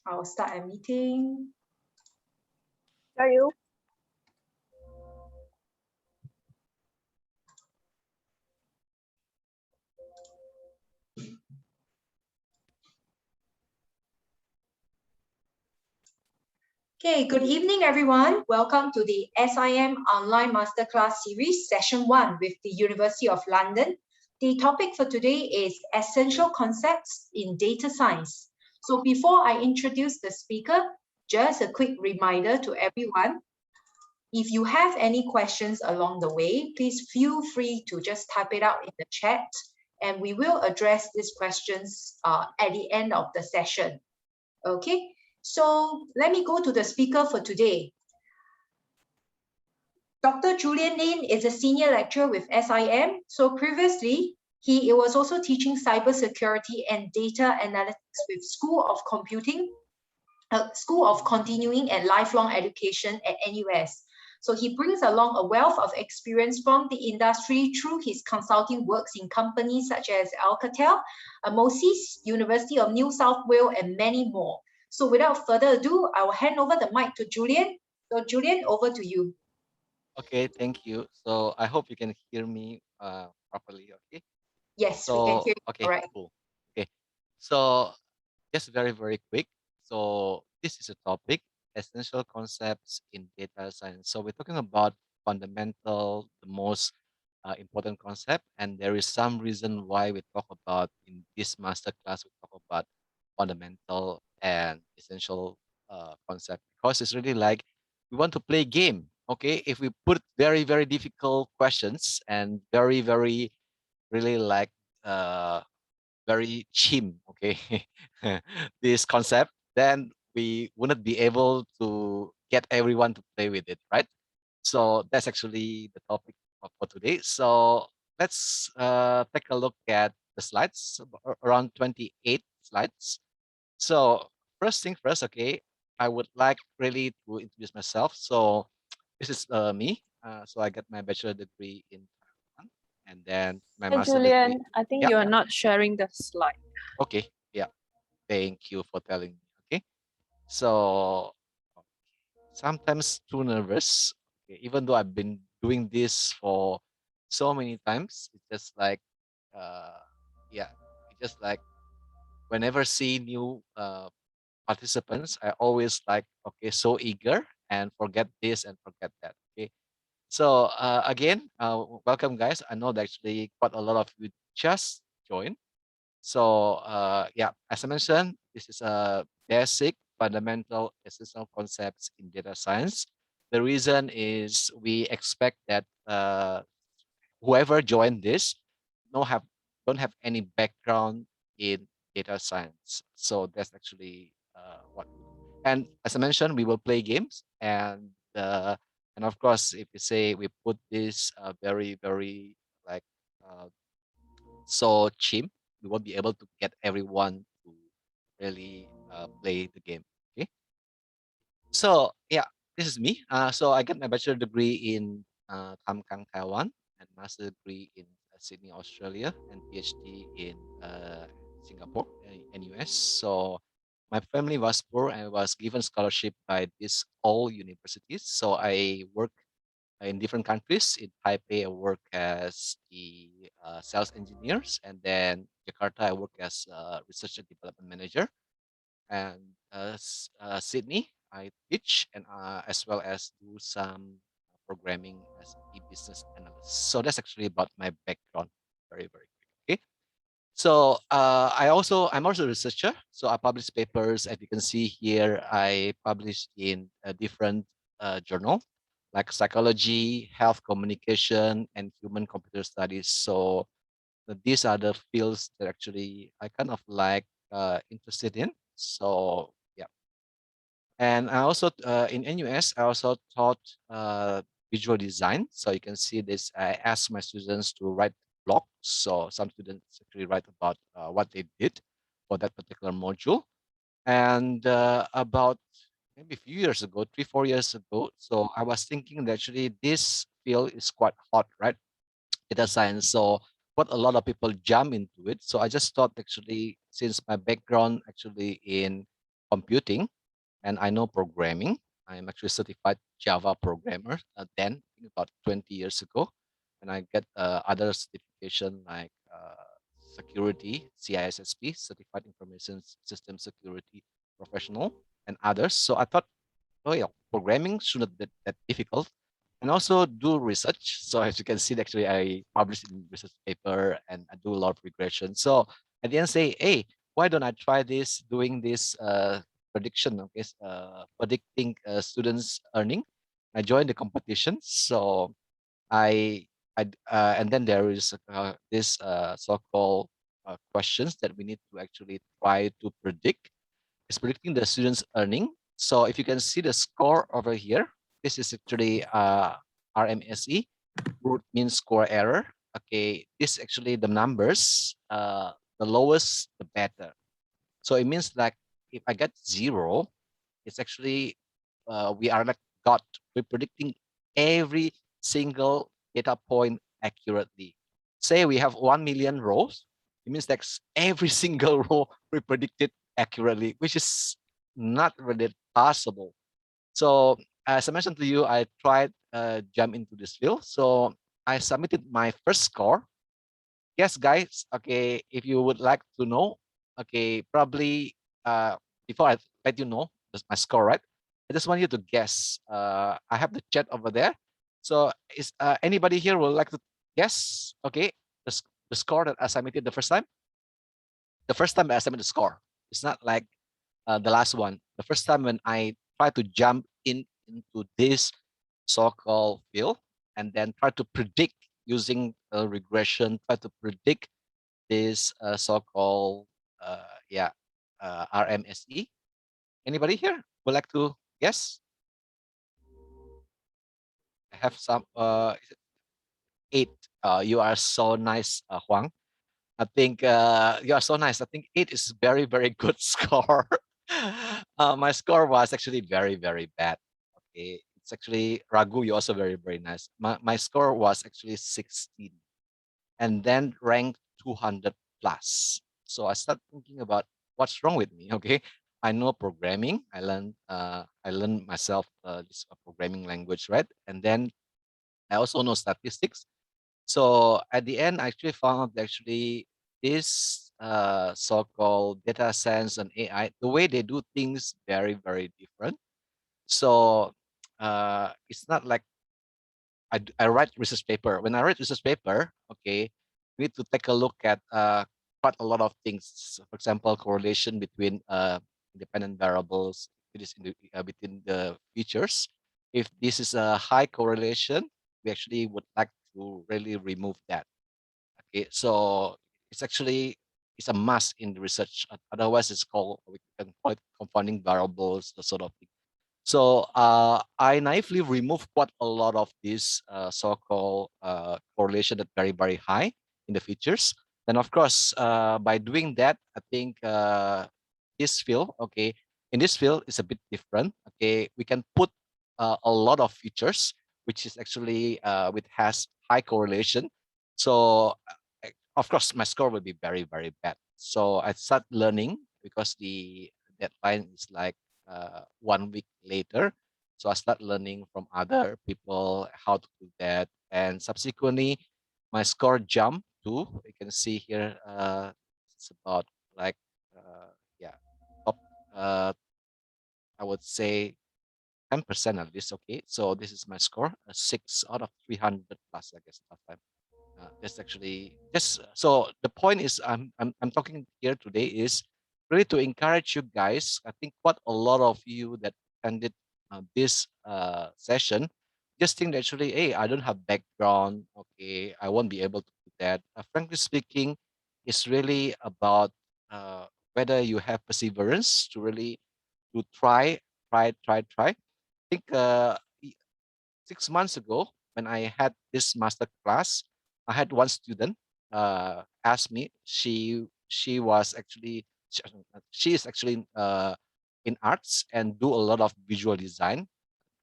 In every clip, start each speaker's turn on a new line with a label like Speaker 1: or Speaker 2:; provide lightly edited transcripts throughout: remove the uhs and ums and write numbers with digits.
Speaker 1: I'll start a meeting.
Speaker 2: Are you?
Speaker 1: Okay, good evening, everyone. Welcome to the SIM Online Masterclass Series, Session 1 with the University of London. The topic for today is Essential Concepts in Data Science. So before I introduce the speaker, just a quick reminder to everyone. If you have any questions along the way, please feel free to just type it out in the chat, and we will address these questions at the end of the session. Okay, so let me go to the speaker for today. Dr. Julian Lin is a senior lecturer with SIM. So previously, he was also teaching cybersecurity and data analytics with School of Continuing and Lifelong Education at NUS. So he brings along a wealth of experience from the industry through his consulting works in companies such as Alcatel, Moses, University of New South Wales, and many more. So without further ado, I will hand over the mic to Julian. So Julian, over to you.
Speaker 3: Okay, thank you. So I hope you can hear me properly. Okay.
Speaker 1: Yes,
Speaker 3: so,
Speaker 1: we can hear you.
Speaker 3: Okay,
Speaker 1: All right.
Speaker 3: cool. Okay. So just very quick. So this is a topic, essential concepts in data science. So we're talking about fundamental, the most important concept, and there is some reason why we talk about in this masterclass, we talk about fundamental and essential concept, because it's really like we want to play game. Okay, if we put very difficult questions and very really like very cheap, okay, this concept, then we wouldn't be able to get everyone to play with it, right? So that's actually the topic for today. So let's take a look at the slides, around 28 slides. So first thing first, okay, I would like really to introduce myself. So this is me. So I got my bachelor degree in Taiwan, and then my
Speaker 2: Hey,
Speaker 3: master
Speaker 2: Julian,
Speaker 3: degree.
Speaker 2: I think
Speaker 3: Yeah.
Speaker 2: you are not sharing the slide.
Speaker 3: Okay. Yeah. Thank you for telling me. Okay. So sometimes too nervous. Okay, even though I've been doing this for so many times, it's just like, yeah, it's just like whenever see new participants, I always like, okay, so eager and forget this and forget that. Okay. So again, welcome guys. I know that actually quite a lot of you just joined. So yeah, as I mentioned, this is a basic fundamental essential concepts in data science. The reason is we expect that whoever joined this don't have any background in data science. So that's actually what. And as I mentioned, we will play games, and of course, if you say we put this very like so cheap, we won't be able to get everyone to really play the game. Okay. So yeah, this is me. So I got my bachelor degree in Tam Kang, Taiwan, and master degree in Sydney, Australia, and PhD in Singapore and US. So my family was poor and was given scholarship by these all universities. So I work in different countries. In Taipei, I work as the sales engineers, and then Jakarta, I work as research and development manager, and Sydney, I teach and as well as do some programming as a business analyst. So that's actually about my background, very quick. Okay. So I'm also a researcher. So I publish papers. As you can see here, I publish in a different journal like psychology, health communication, and human computer studies. So these are the fields that actually I kind of like interested in. So yeah, and I also in NUS I also taught visual design. So you can see this. I asked my students to write blogs. So some students actually write about what they did for that particular module. And about maybe a few years ago, 3-4 years ago, so I was thinking that actually this field is quite hot, right? Data science. So what a lot of people jump into it. So I just thought actually, since my background actually in computing, and I know programming. I'm actually certified Java programmer. Then about 20 years ago, and I get other certification like security, CISSP, Certified Information System Security Professional, and others. So I thought, oh yeah, programming shouldn't be that difficult. And also do research. So as you can see, actually, I published in research paper and I do a lot of regression. So at the end, say, hey, why don't I try this, doing this prediction, okay, predicting students' earning. I joined the competition. So I, and then there is this so-called questions that we need to actually try to predict. It's predicting the students' earning. So if you can see the score over here, this is actually RMSE, root mean score error. Okay, this actually the numbers, the lowest, the better. So it means like if I get 0, it's actually we are like God. We're predicting every single data point accurately. Say we have 1 million rows, it means that every single row we predicted accurately, which is not really possible. So as I mentioned to you, I tried jump into this field. So I submitted my first score. Yes, guys. Okay, if you would like to know, okay, probably before I let you know that's my score, right? I just want you to guess. I have the chat over there. So is anybody here would like to guess? Okay, the score that I submitted the first time. The first time I submitted the score. It's not like the last one. The first time when I tried to jump into this so-called field and then try to predict using regression, try to predict this so-called RMSE. Anybody here would like to guess? I have some 8. You are so nice, Huang. I think you are so nice. I think 8 is very, very good score. My score was actually very, very bad. Okay, it's actually Ragu. You also very, very nice. My score was actually 16, and then ranked 200 plus. So I start thinking about what's wrong with me. Okay, I know programming. I learned myself this programming language, right? And then I also know statistics. So at the end, I actually found actually this so-called data science and AI, the way they do things very, very different. So it's not like I write research paper. When I write research paper, okay, we need to take a look at quite a lot of things. So for example, correlation between independent variables between the features. If this is a high correlation, we actually would like to really remove that. Okay, so it's actually it's a must in the research. Otherwise, it's called we can call it confounding variables, the sort of thing. So I naively remove quite a lot of this so-called correlation that very, very high in the features. Then of course, by doing that, I think this field, okay, in this field is a bit different. Okay, we can put a lot of features, which is actually which has high correlation. So of course, my score will be very, very bad. So I start learning because the deadline is like 1 week later. So I start learning from other people how to do that. And subsequently, my score jumped to, you can see here, it's about like, yeah, top, I would say 10% at least. Okay. So this is my score, a 6 out of 300 plus, I guess, last time. That's actually just so the point is I'm talking here today is really to encourage you guys. I think quite a lot of you that attended this session just think that actually, hey, I don't have background. Okay, I won't be able to do that. Frankly speaking, it's really about whether you have perseverance to really to try. I think 6 months ago, when I had this master class, I had one student ask me. She was actually she is actually in arts and do a lot of visual design,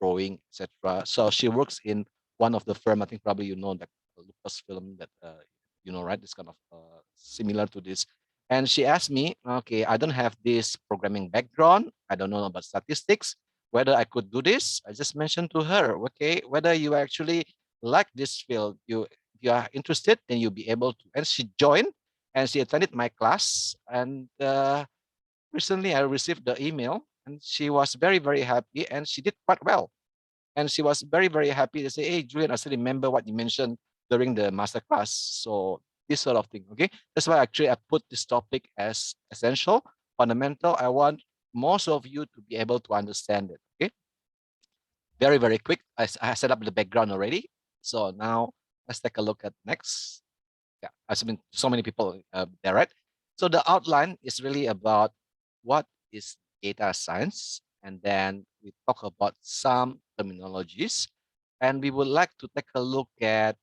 Speaker 3: drawing, etc. So she works in one of the firm. I think probably you know that Lucas Film that you know, right? This kind of similar to this. And she asked me, okay, I don't have this programming background. I don't know about statistics, whether I could do this. I just mentioned to her, okay, whether you actually like this field, you are interested, then you'll be able to. And she joined and she attended my class. And recently I received the email and she was very, very happy and she did quite well. And she was very, very happy to say, hey, Julian, I still remember what you mentioned during the masterclass. So this sort of thing, okay? That's why actually I put this topic as essential, fundamental. I want most of you to be able to understand it, okay? Very, very quick. I set up the background already. So now let's take a look at next. Yeah, I've been so many people there, right? So the outline is really about what is data science, and then we talk about some terminologies, and we would like to take a look at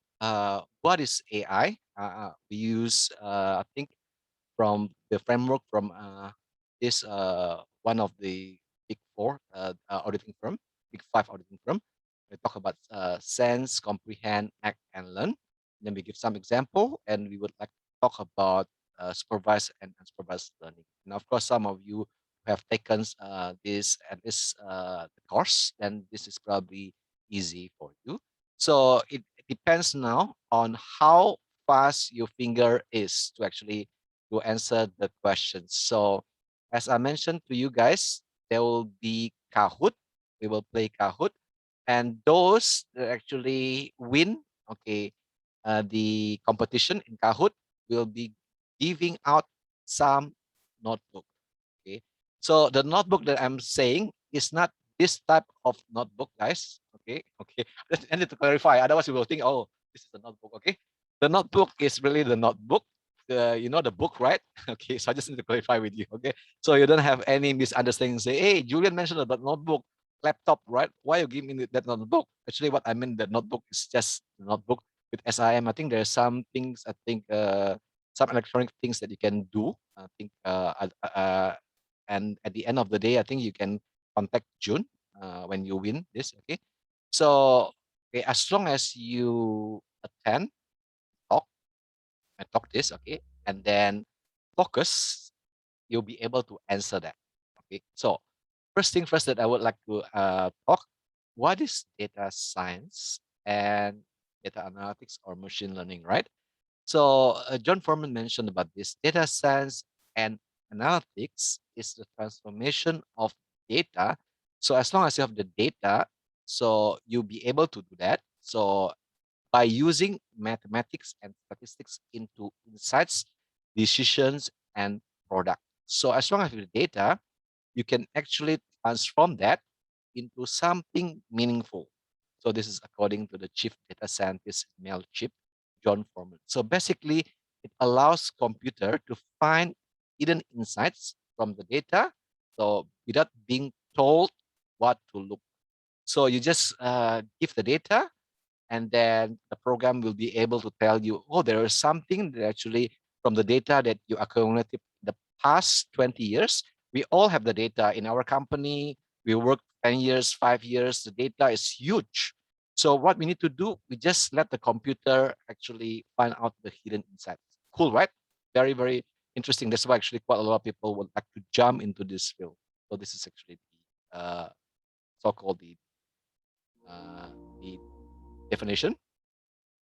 Speaker 3: what is AI. We use, I think, from the framework from this one of the big four auditing firm, big five auditing firm. We talk about sense, comprehend, act, and learn. Then we give some example, and we would like to talk about supervised and unsupervised learning. And of course, some of you have taken this at this course, then this is probably easy for you. So it depends now on how fast your finger is to actually to answer the questions. So as I mentioned to you guys, there will be Kahoot. We will play Kahoot. And those that actually win, okay, the competition in Kahoot will be giving out some notebook. Okay. So the notebook that I'm saying is not this type of notebook, guys. Okay. Okay. I need to clarify. Otherwise, you will think, oh, this is a notebook. Okay. The notebook is really the notebook. You know the book, right? Okay. So I just need to clarify with you. Okay. So you don't have any misunderstanding. Say, hey, Julian mentioned about notebook, laptop, right? Why you give me that notebook? Actually, what I mean that notebook is just the notebook with SIM. I think there's some things. I think some electronic things that you can do. I think and at the end of the day, I think you can contact June when you win this. Okay. So okay, as long as you attend, talk, and talk this, okay, and then focus, you'll be able to answer that. Okay. So first thing first that I would like to talk, what is data science and data analytics or machine learning, right? So John Foreman mentioned about this. Data science and analytics is the transformation of data. So as long as you have the data, so you'll be able to do that. So by using mathematics and statistics into insights, decisions, and product. So as long as you have the data, you can actually transform that into something meaningful. So this is according to the chief data scientist, Mel Chip, John Foreman. So basically, it allows computer to find hidden insights from the data, so without being told what to look. So you just give the data, and then the program will be able to tell you, oh, there is something that actually from the data that you accumulated the past 20 years. We all have the data in our company. We work 10 years, 5 years. The data is huge. So what we need to do, we just let the computer actually find out the hidden insights. Cool, right? Very, very interesting. That's why actually quite a lot of people would like to jump into this field. So this is actually the so-called the definition.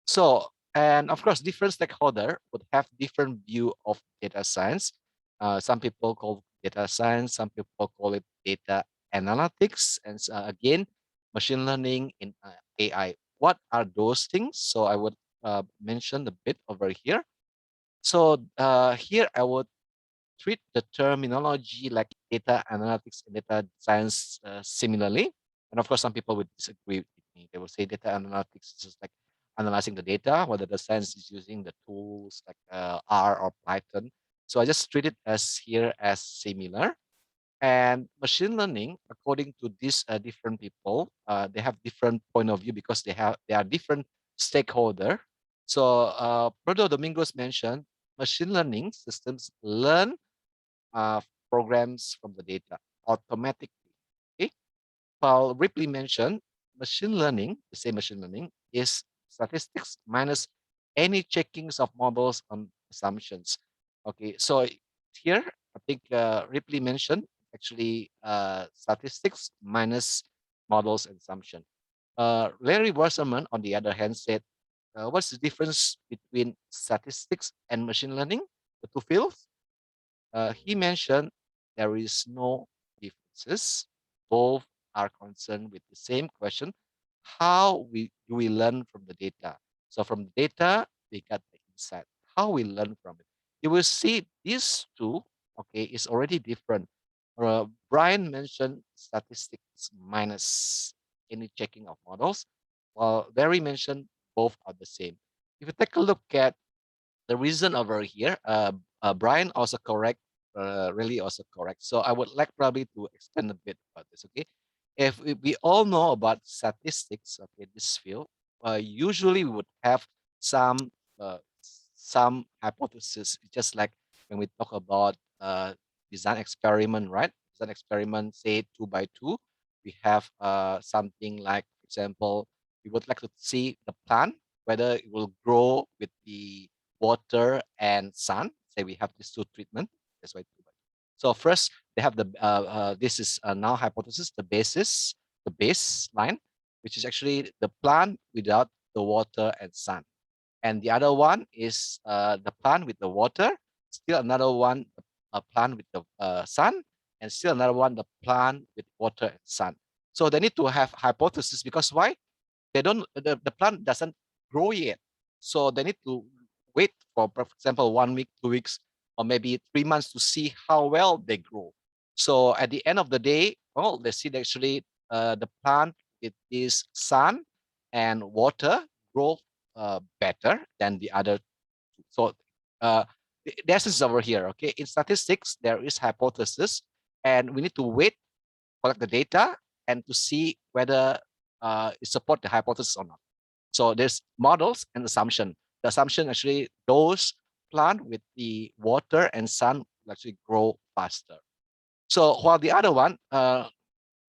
Speaker 3: So, and of course, different stakeholder would have different view of data science. Some people call data science, some people call it data analytics, and again, machine learning in AI. What are those things? So I would mention a bit over here. So here I would treat the terminology like data analytics and data science similarly. And of course, some people would disagree with me. They will say data analytics is just like analyzing the data, whether the science is using the tools like R or Python. So I just treat it as here as similar. And machine learning, according to these different people, they have different point of view because they are different stakeholder. So Prodo Domingos mentioned machine learning systems learn uh, programs from the data automatically. Okay. While Ripley mentioned, machine learning, the same machine learning, is statistics minus any checkings of models on assumptions. Okay, so here, I think Ripley mentioned actually statistics minus models and assumption. Larry Wasserman, on the other hand, said, what's the difference between statistics and machine learning, the two fields? He mentioned there is no differences. Both are concerned with the same question: how do we learn from the data? So from the data, we got the insight. How we learn from it. You will see these two, okay, is already different. Brian mentioned statistics minus any checking of models, while Barry mentioned both are the same. If you take a look at the reason over here, Brian also correct, really also correct. So I would like probably to expand a bit about this. Okay, if we all know about statistics, okay, this field, usually we would have some uh, some hypothesis, just like when we talk about design experiment, right? Design experiment, say 2 by 2, we have something like, for example, we would like to see the plant whether it will grow with the water and sun. Say we have these two treatment. That's why 2 by 2. So first they have the this is now hypothesis, the basis, the baseline, which is actually the plant without the water and sun. And the other one is the plant with the water, still another one, a plant with the sun, and still another one, the plant with water and sun. So they need to have hypothesis, because why? They don't, the plant doesn't grow yet. So they need to wait for example, 1 week, 2 weeks, or maybe 3 months to see how well they grow. So at the end of the day, well, they see that actually the plant with this sun and water grow better than the other two. So the essence is over here. Okay, in statistics there is hypothesis, and we need to wait, collect the data, and to see whether it support the hypothesis or not. So there's models and assumption. The assumption actually, those plant with the water and sun will actually grow faster. So while the other one,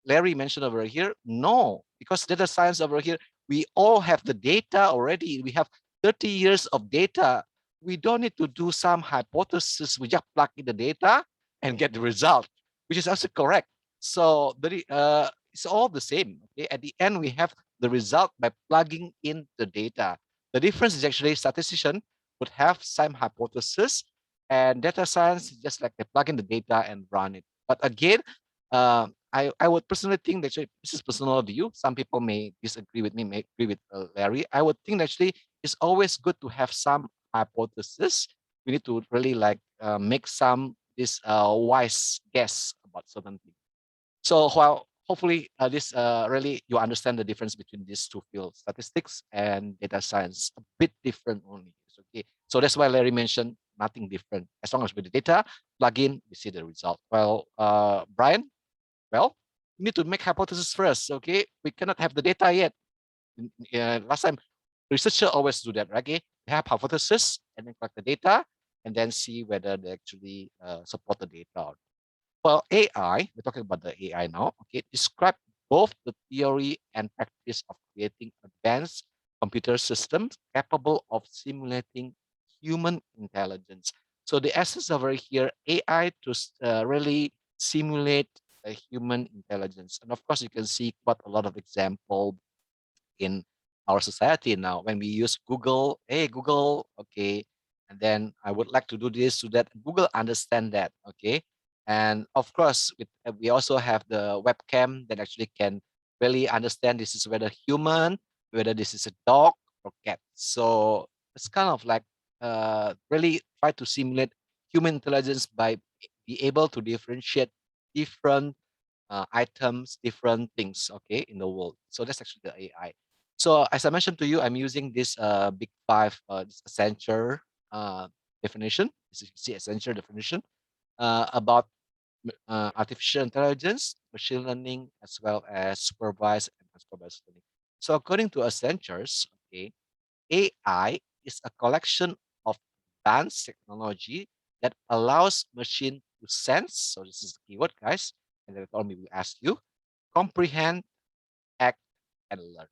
Speaker 3: Larry mentioned over here, no, because data science over here, we all have the data already. We have 30 years of data. We don't need to do some hypothesis. We just plug in the data and get the result, which is also correct. So it's all the same. Okay, at the end we have the result by plugging in the data. The difference is actually statistician would have some hypothesis, and data science is just like they plug in the data and run it. But again, I would personally think that actually, this is personal view. Some people may disagree with me, may agree with Larry. I would think that actually it's always good to have some hypothesis. We need to really like make some this wise guess about certain things. So while hopefully this really you understand the difference between these two fields, statistics and data science, a bit different only. Okay, so that's why Larry mentioned nothing different. As long as with the data plug in, we see the result. Well, Brian, well, we need to make hypothesis first. Okay, we cannot have the data yet. Last time, researcher always do that. Right? Okay, they have hypothesis and then collect the data and then see whether they actually support the data. Well, AI, we're talking about the AI now. Okay, describe both the theory and practice of creating advanced computer systems capable of simulating human intelligence. So the essence over here, AI to really simulate a human intelligence. And of course, you can see quite a lot of example in our society now. When we use Google, hey Google, okay, and then I would like to do this so that Google understand that, okay. And of course, we also have the webcam that actually can really understand this is whether human, whether this is a dog or cat. So it's kind of like really try to simulate human intelligence by be able to differentiate different items, different things, okay, in the world. So that's actually the AI. So as I mentioned to you, I'm using this big five this Accenture definition. This is see Accenture definition about artificial intelligence, machine learning, as well as supervised and unsupervised learning. So according to Accenture's, okay, AI is a collection of advanced technology that allows machine to sense. So this is the keyword, guys. And they told me we ask you, comprehend, act, and learn.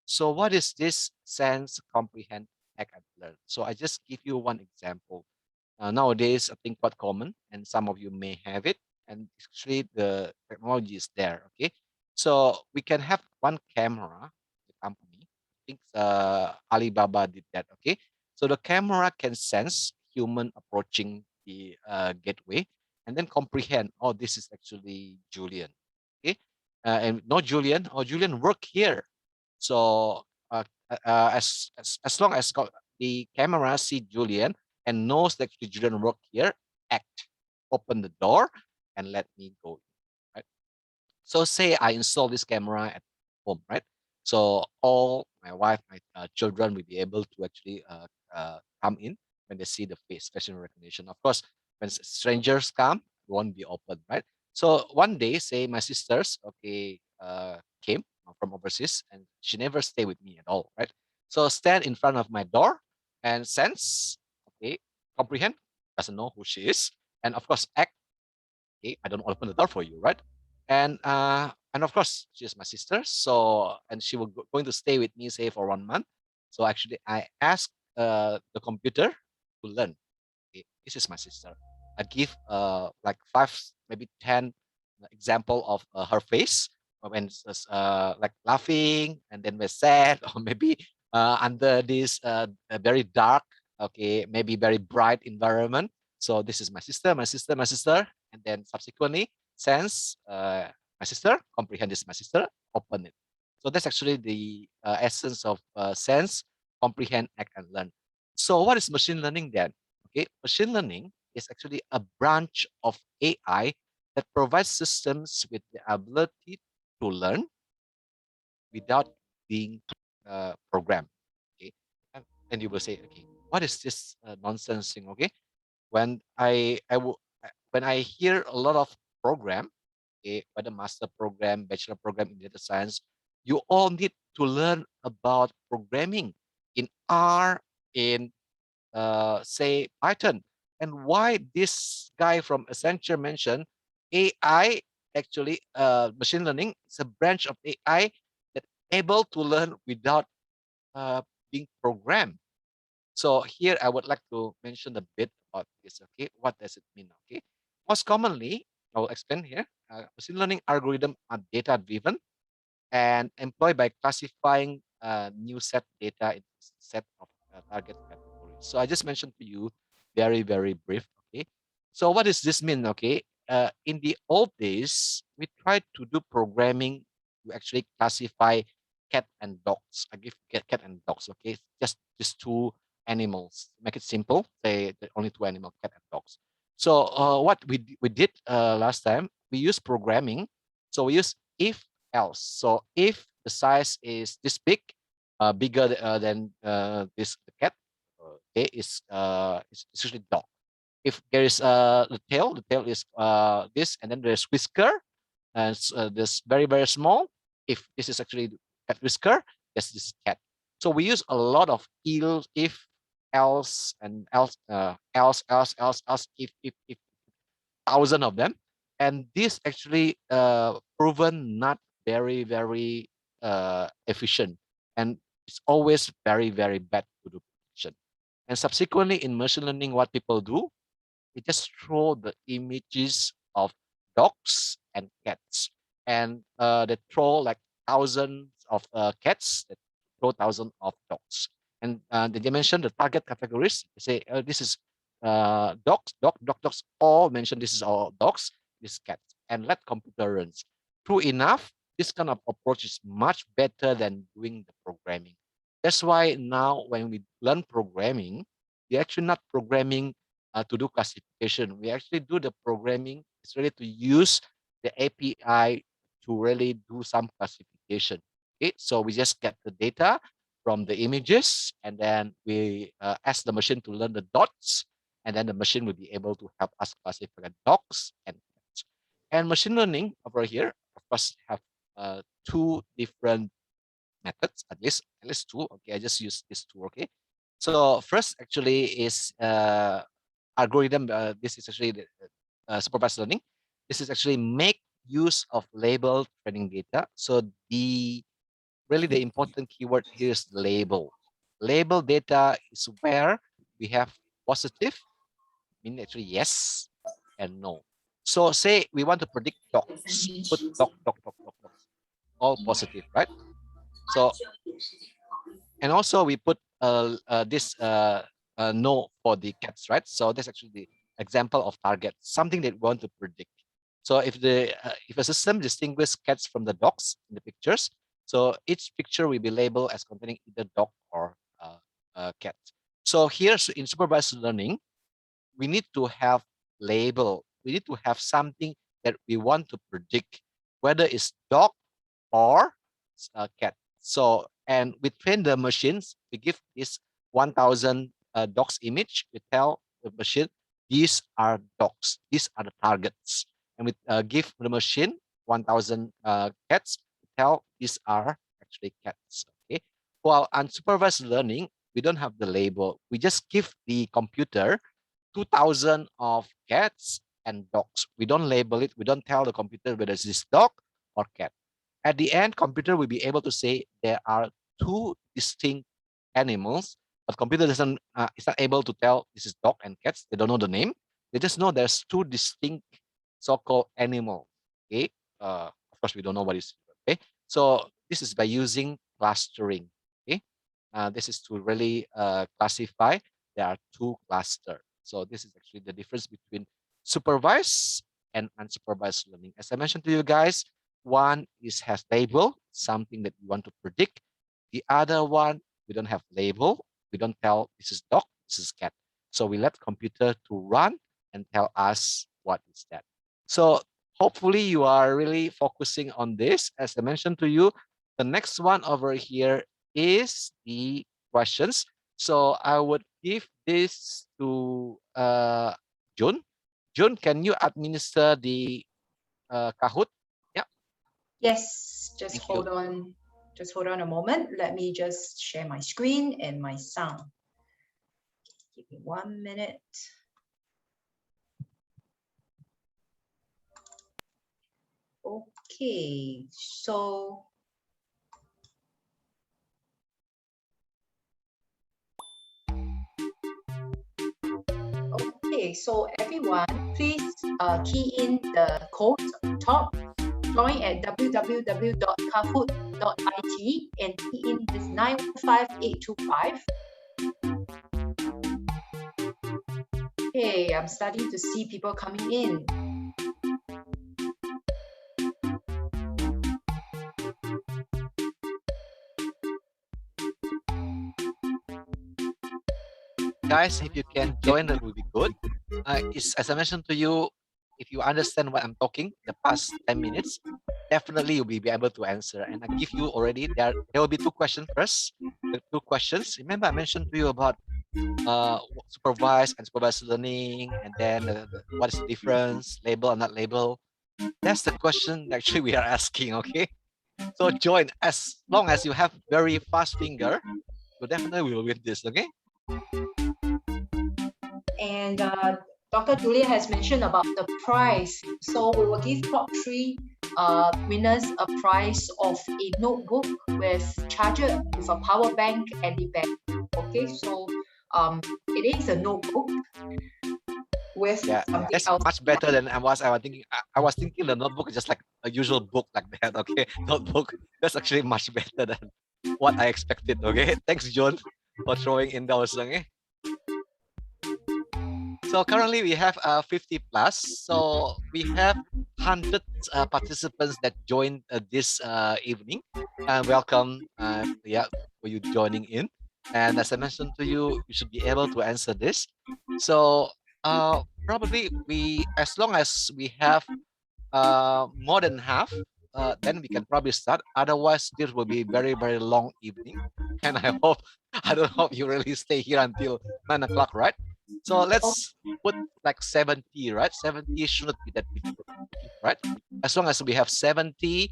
Speaker 3: So what is this sense, comprehend, act, and learn? So I just give you one example. nowadays, I think quite common, and some of you may have it. And actually, the technology is there. Okay, so we can have one camera. The company, I think Alibaba did that. Okay, so the camera can sense human approaching the gateway and then comprehend. Oh, this is actually Julian. Okay, and no Julian. Oh, Julian work here. So as long as the camera see Julian and knows that you didn't work here, act, open the door, and let me go. Right. So say I install this camera at home, right? So all my wife, my children will be able to actually come in when they see the facial recognition. Of course, when strangers come, it won't be open, right? So one day, say my sisters, okay, came from overseas and she never stay with me at all, right? So stand in front of my door and sense, okay, comprehend, doesn't know who she is, and of course act. Okay, I don't open the door for you, right? And of course she's my sister, so and she will going to stay with me say for 1 month. So actually I asked the computer to learn. Okay, this is my sister. I give like 5, maybe 10 example of her face when like laughing and then we're sad, or maybe under this very dark, okay, maybe very bright environment. So this is my sister, my sister, my sister, and then subsequently sense my sister, comprehend this my sister, open it. So that's actually the essence of sense, comprehend, act, and learn. So what is machine learning then? Okay, machine learning is actually a branch of AI that provides systems with the ability to learn without being programmed. Okay, and you will say, okay, what is this nonsense thing? Okay, when when I hear a lot of program, okay, whether master program, bachelor program in data science, you all need to learn about programming in R, in say Python. And why this guy from Accenture mentioned AI, actually machine learning is a branch of AI that able to learn without being programmed. So here I would like to mention a bit about this. Okay, what does it mean? Okay, most commonly I will explain here. Machine learning algorithm are data driven and employed by classifying new set data in set of target categories. So I just mentioned to you very, very brief. Okay. So what does this mean? Okay. In the old days, we tried to do programming to actually classify cat and dogs. I give cat and dogs. Okay. Just two animals. Make it simple. Say only two animals, cat and dogs. So what we did last time, we used programming. So we use if else. So if the size is this big, bigger than this cat, okay, is usually dog. If there is the tail is this, and then there's whisker, and this very very small. If this is actually cat whisker, yes, this is cat. So we use a lot of if, else, and else, if thousand of them, and this actually proven not very very efficient, and it's always very very bad to do prediction. And subsequently in machine learning, what people do, they just throw the images of dogs and cats, and they throw like thousands of cats, that throw thousands of dogs, and they mention the target categories. They say this is dogs, all mention this is all dogs, this cats, and let computer runs. True enough, this kind of approach is much better than doing the programming. That's why now when we learn programming, we're actually not programming to do classification. We actually do the programming. It's really to use the API to really do some classification. Okay, so we just get the data from the images, and then we ask the machine to learn the dots, and then the machine will be able to help us classify the dogs and cats. And machine learning over here, of course, have two different methods, at least two. Okay, I just use this two. Okay, so first actually is algorithm. This is actually the supervised learning. This is actually make use of label training data. So the really the important keyword here is label. Label data is where we have positive mean actually yes and no. So say we want to predict dogs, put dog, all positive, right? So, and also we put this no for the cats, right? So that's actually the example of target, something that we want to predict. So if a system distinguishes cats from the dogs in the pictures, so each picture will be labeled as containing either dog or cat. So here in supervised learning, we need to have label. We need to have something that we want to predict, whether it's dog or cat. So, and we train the machines. We give this 1,000 dogs image. We tell the machine, these are dogs. These are the targets. And we give the machine 1,000 cats. We tell these are actually cats. Okay. While unsupervised learning, we don't have the label. We just give the computer 2,000 of cats and dogs. We don't label it. We don't tell the computer whether it's this dog or cat. At the end, computer will be able to say there are two distinct animals, but computer doesn't, it's not able to tell this is dog and cats. They don't know the name. They just know there's two distinct so-called animals. Okay. Of course, we don't know what is. Okay. So this is by using clustering. Okay. This is to really classify. There are two clusters. So this is actually the difference between supervised and unsupervised learning. As I mentioned to you guys, one is has label, something that we want to predict. The other one, we don't have label. We don't tell this is dog, this is cat. So we let computer to run and tell us what is that. So hopefully you are really focusing on this. As I mentioned to you, the next one over here is the questions. So I would give this to June. June, can you administer the Kahoot? Yeah.
Speaker 1: Yes, just
Speaker 3: Thank
Speaker 1: hold
Speaker 3: you.
Speaker 1: on. Just hold on a moment. Let me just share my screen and my sound. Give me 1 minute. Okay, so everyone, please key in the code on top. Join at www.kahoot.it and key in this 915825. Okay, I'm starting to see people coming in.
Speaker 3: Guys, if you can join, that would be good. As I mentioned to you, if you understand what I'm talking, the past 10 minutes, definitely you'll be able to answer. And I give you already, there will be two questions first. The two questions. Remember, I mentioned to you about supervised and supervised learning, and then what is the difference, label or not label. That's the question actually we are asking, okay? So join, as long as you have very fast finger, you definitely will win this, okay?
Speaker 1: And Dr. Julia has mentioned about the prize. So we will give top 3 winners a prize of a notebook with charger, with a power bank at the back. Okay, so it is a notebook with something
Speaker 3: that's
Speaker 1: else.
Speaker 3: much better than I was thinking. I was thinking the notebook is just like a usual book like that. Okay, notebook. That's actually much better than what I expected. Okay, thanks, John, for throwing in those. Okay. So currently we have 50 plus. So we have hundreds participants that joined this evening. Welcome, yeah, for you joining in. And as I mentioned to you, you should be able to answer this. So probably as long as we have more than half, then we can probably start. Otherwise, this will be very, very long evening. And I don't hope you really stay here until 9 o'clock, right? So let's put like 70, right? 70 shouldn't be that difficult, right? As long as we have 70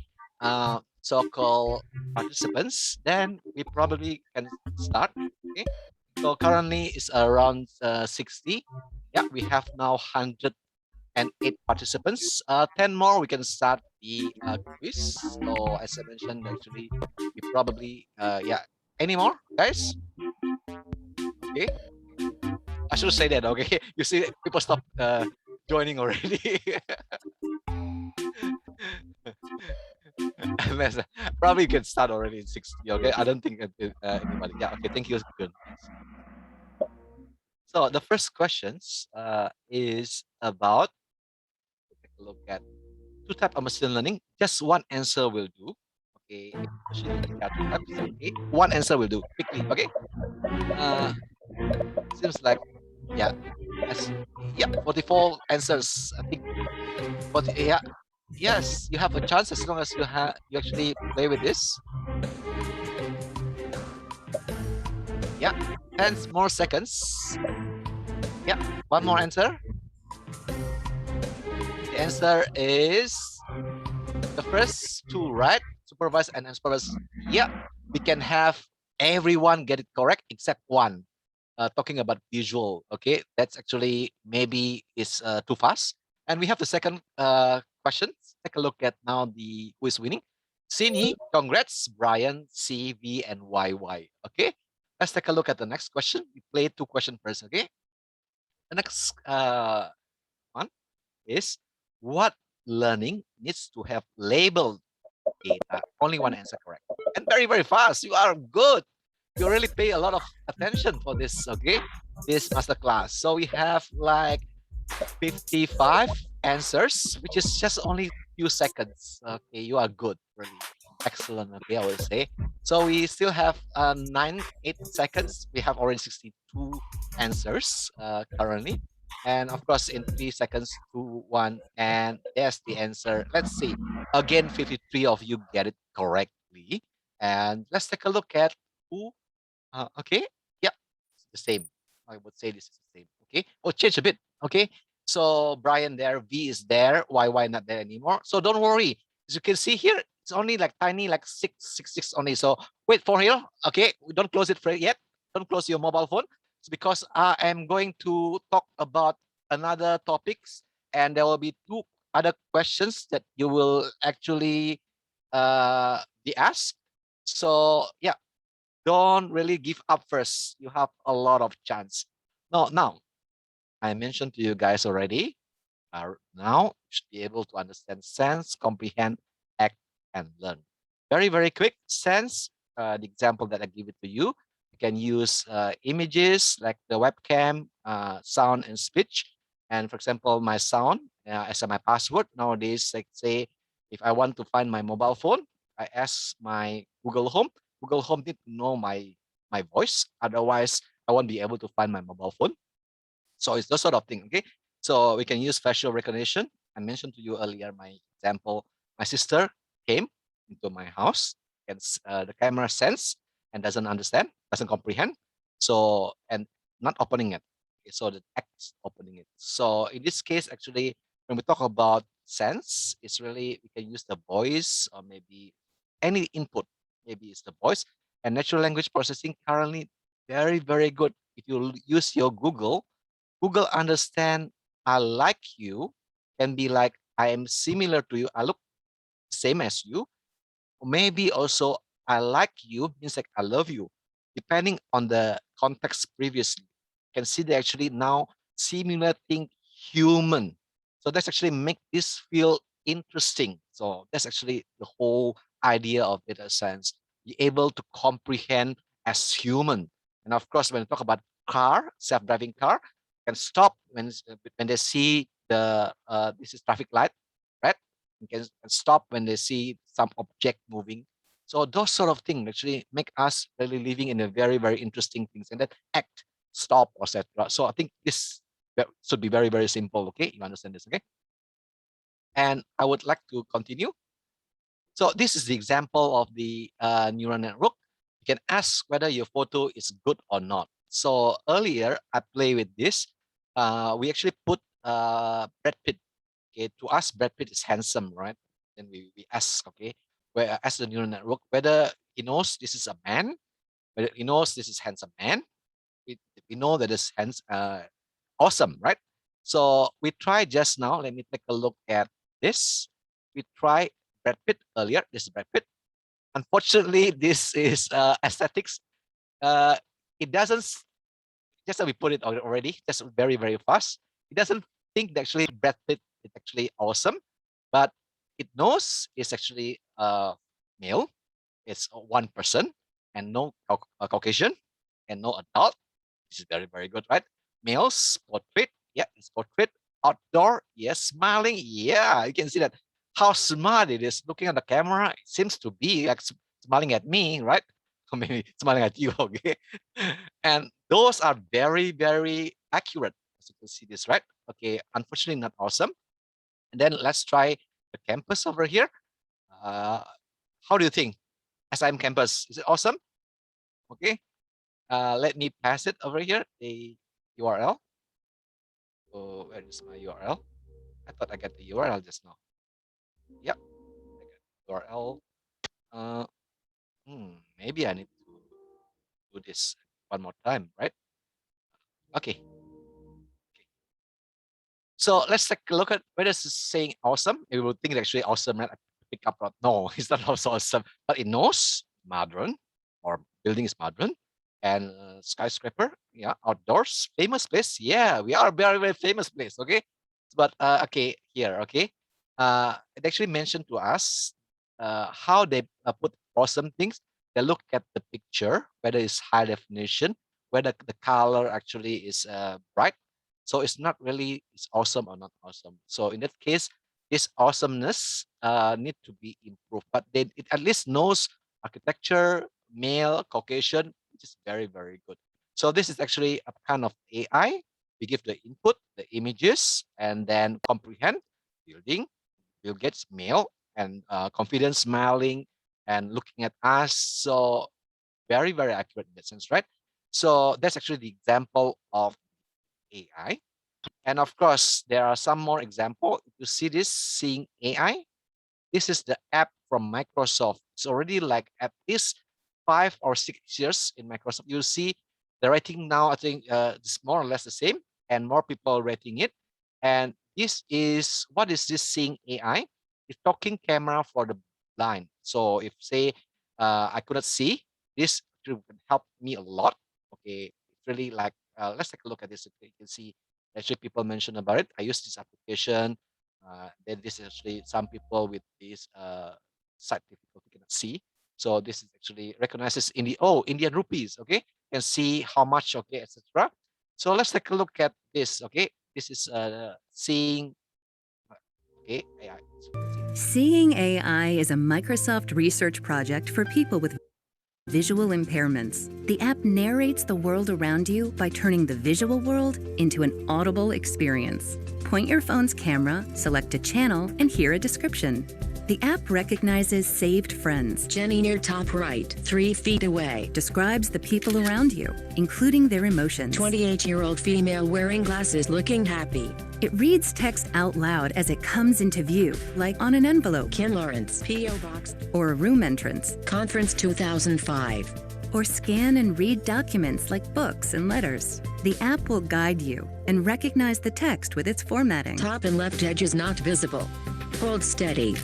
Speaker 3: so-called participants, then we probably can start. Okay. So currently it's around 60. Yeah, we have now 108 participants. 10 more, we can start the quiz. So as I mentioned, actually, we probably, yeah. Any more, guys? Okay. I should say that. Okay, you see, people stop joining already. Probably you can start already in 60. Okay, I don't think anybody. Yeah. Okay. Thank you, Good. Yes. So the first questions is about, take a look at two types of machine learning. Just one answer will do. Okay, in machine learning there are two types. Okay, one answer will do quickly. Okay. Seems like, yeah, as yeah, 44 answers. I think 40. Yeah, yes, you have a chance as long as you actually play with this. Yeah, 10 more seconds. Yeah, one more answer. The answer is the first two, right? Supervised and unsupervised. Yeah, we can have everyone get it correct except one. Talking about visual, okay, that's actually maybe is too fast. And we have the second question. Take a look at now the who is winning. Sini, congrats, Brian, C, V, and YY. Okay, let's take a look at the next question. We play two questions first. Okay, the next one is, what learning needs to have labeled data? Only one answer correct. And very, very fast. You are good. You really pay a lot of attention for this, okay? This masterclass. So we have like 55 answers, which is just only few seconds. Okay, you are good, really. Excellent, okay, I would say. So we still have 8 seconds. We have already 62 answers currently. And of course, in 3 seconds, 2, 1, and there's the answer. Let's see. Again, 53 of you get it correctly. And let's take a look at who. Okay, yeah, it's the same. I would say this is the same. Okay, oh, change a bit. Okay, so Brian there, V is there, YY not there anymore. So don't worry. As you can see here, it's only like tiny, like 666 only. So wait for here. Okay, don't close it for yet. Don't close your mobile phone. It's because I am going to talk about another topics, and there will be two other questions that you will actually be asked. So yeah, don't really give up first. You have a lot of chance. No, now I mentioned to you guys already. Now you should be able to understand sense, comprehend, act, and learn. Very, very quick sense. The example that I give it to you, you can use images like the webcam, sound, and speech. And for example, my sound as my password nowadays, like say, if I want to find my mobile phone, I ask my Google Home. Google Home need to know my voice. Otherwise, I won't be able to find my mobile phone. So it's those sort of thing. Okay. So we can use facial recognition. I mentioned to you earlier my example. My sister came into my house, and the camera sense and doesn't understand, doesn't comprehend. So and not opening it. Okay, so the acts opening it. So in this case, actually, when we talk about sense, it's really we can use the voice or maybe any input. Maybe it's the voice and natural language processing currently very, very good. If you use your Google understand I like you can be like I am similar to you. I look same as you. Maybe also I like you means like I love you. Depending on the context previously. You can see they actually now simulating human. So that's actually make this feel interesting. So that's actually the whole idea of data science. Be able to comprehend as human. And of course, when we talk about car, self-driving car, can stop when they see the this is traffic light, right? You can stop when they see some object moving. So those sort of things actually make us really living in a very, very interesting things, and that act, stop, etc. So I think this should be very, very simple. Okay, you understand this, okay? And I would like to continue. So this is the example of the neural network. You can ask whether your photo is good or not. So earlier I play with this. We actually put Brad Pitt. Okay, to us Brad Pitt is handsome, right? Then we ask, okay, where ask the neural network whether he knows this is a man, whether he knows this is handsome man. We know that this hands awesome, right? So we try just now. Let me take a look at this. We try Brad Pitt earlier. This is Brad Pitt. Unfortunately, this is aesthetics. It doesn't just that we put it already, just very, very fast. It doesn't think that actually Brad Pitt is actually awesome, but it knows it's actually male. It's one person and no Caucasian and no adult. This is very, very good, right? Males, portrait. Yeah, it's portrait. Outdoor. Yes, smiling. Yeah, you can see that how smart it is looking at the camera. It seems to be like smiling at me, right? Or maybe smiling at you, okay? And those are very, very accurate. As you can see this, right? Okay, unfortunately not awesome. And then let's try the campus over here. How do you think? SIM campus, is it awesome? Okay, let me pass it over here, the URL. Oh, where is my URL? I thought I got the URL just now. Yep, I got the URL. Maybe I need to do this one more time, right? Okay. So let's take a look at whether it's saying awesome. We will think it's actually awesome, right? Pick up. No, it's not also awesome, but it knows modern or building is modern and skyscraper. Yeah, outdoors, famous place. Yeah, we are a very, very famous place. Okay, but okay, here, okay. It actually mentioned to us how they put awesome things. They look at the picture, whether it's high definition, whether the color actually is bright. So it's not really it's awesome or not awesome. So in that case, this awesomeness need to be improved. But then it at least knows architecture, male, Caucasian, which is very, very good. So this is actually a kind of AI. We give the input, the images, and then comprehend building. Bill Gates male and confident, smiling, and looking at us. So very, very accurate in that sense, right? So that's actually the example of AI. And of course, there are some more example. If you see this, seeing AI, this is the app from Microsoft. It's already like at least 5 or 6 years in Microsoft. You see the rating now, I think it's more or less the same and more people rating it. And this is, what is this seeing AI? It's talking camera for the blind. So if say I couldn't see, this will help me a lot. Okay, it's really like, let's take a look at this. Okay, you can see actually people mentioned about it. I use this application. Then this is actually some people with this sight difficulty cannot see. So this is actually recognizes in the Indian rupees. Okay, you can see how much. Okay, etc. So let's take a look at this. Okay, this is seeing. Okay, AI.
Speaker 4: Seeing AI is a Microsoft research project for people with visual impairments. The app narrates the world around you by turning the visual world into an audible experience. Point your phone's camera, select a channel, and hear a description. The app recognizes saved friends.
Speaker 5: Jenny near top right, 3 feet away.
Speaker 4: Describes the people around you, including their emotions.
Speaker 5: 28-year-old female wearing glasses looking happy.
Speaker 4: It reads text out loud as it comes into view, like on an envelope.
Speaker 5: Ken Lawrence, P.O. Box.
Speaker 4: Or a room entrance.
Speaker 5: Conference 2005.
Speaker 4: Or scan and read documents like books and letters. The app will guide you and recognize the text with its formatting.
Speaker 5: Top and left edge is not visible. Hold steady.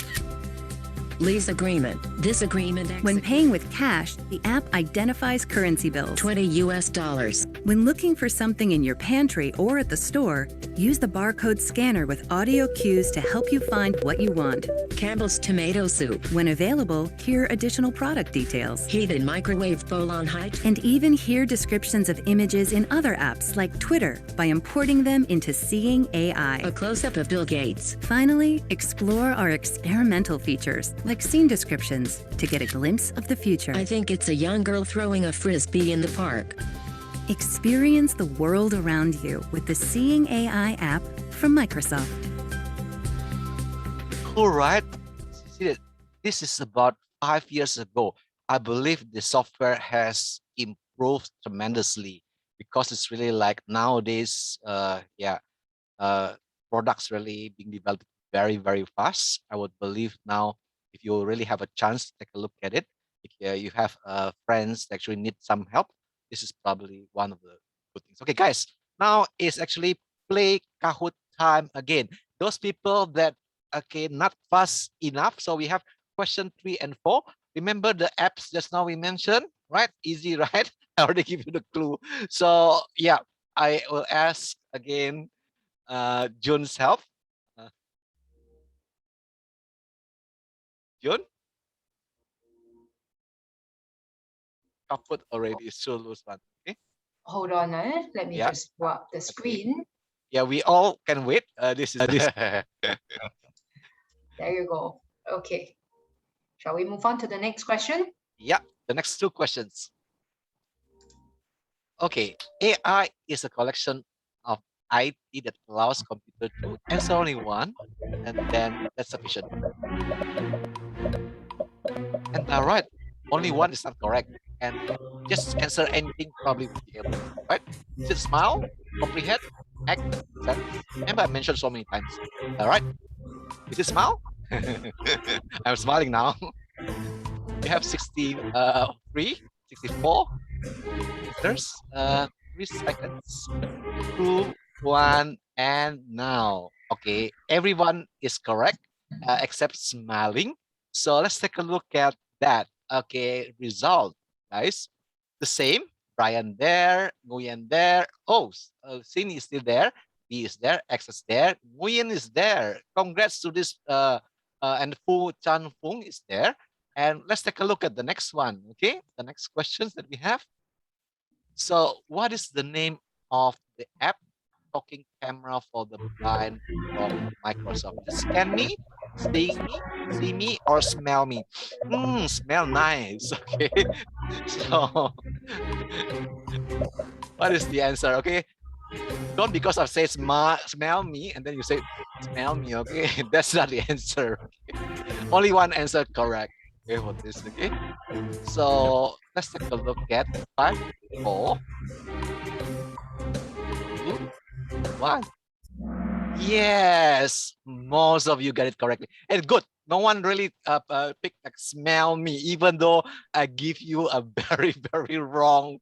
Speaker 5: Lease agreement. This agreement
Speaker 4: When paying with cash, the app identifies currency bills.
Speaker 5: $20 US.
Speaker 4: When looking for something in your pantry or at the store, use the barcode scanner with audio cues to help you find what you want.
Speaker 5: Campbell's tomato soup.
Speaker 4: When available, hear additional product details.
Speaker 5: Heated microwave bowl on height.
Speaker 4: And even hear descriptions of images in other apps like Twitter by importing them into Seeing AI.
Speaker 5: A close-up of Bill Gates.
Speaker 4: Finally, explore our experimental features like scene descriptions to get a glimpse of the future.
Speaker 5: I think it's a young girl throwing a frisbee in the park.
Speaker 4: Experience the world around you with the Seeing AI app from Microsoft.
Speaker 3: All right. See that this is about 5 years ago. I believe the software has improved tremendously because it's really like nowadays, products really being developed very, very fast. I would believe now, if you really have a chance to take a look at it, if you have friends that actually need some help, this is probably one of the good things. Okay, guys, now is actually play Kahoot time again. Those people that not fast enough. So we have question 3 and 4. Remember the apps just now we mentioned, right? Easy, right? I already give you the clue. So yeah, I will ask again Jun's help. Jun, Kahoot already still lose one. Okay.
Speaker 1: Hold on, let me
Speaker 3: Yeah.
Speaker 1: just go up the screen.
Speaker 3: Yeah, we all can wait. This is
Speaker 1: There you go. Okay. Shall we move on to the next question?
Speaker 3: yeah. The next two questions. Okay, AI is a collection of IT that allows computer to answer only one, and then that's sufficient. And right, only one is not correct, and just answer anything probably would be able, right? Is it smile, comprehend, act, sense? Remember I mentioned so many times. All right, is it smile? I'm smiling now. We have 64 answers. 3 seconds. 2, 1, and now. Okay, everyone is correct except smiling. So let's take a look at that. Okay, result, guys. The same. Brian there, Nguyen there. Oh, Sin is still there. B is there. X is there. Nguyen is there. Congrats to this. And Fu Chan Fung is there. And let's take a look at the next one. Okay, the next questions that we have. So, what is the name of the app talking camera for the blind from Microsoft? Is it Scan Me, Seeing Me, See Me, or Smell Me? Smell nice. Okay. So, what is the answer? Okay. Don't because I say smell me and then you say smell me. Okay. That's not the answer. Okay? Only one answer correct. Okay, for this. Okay. So let's take a look at 5, 4, 2, 1. Yes, most of you got it correctly. And good. No one really picked like smell me, even though I give you a very, very wrong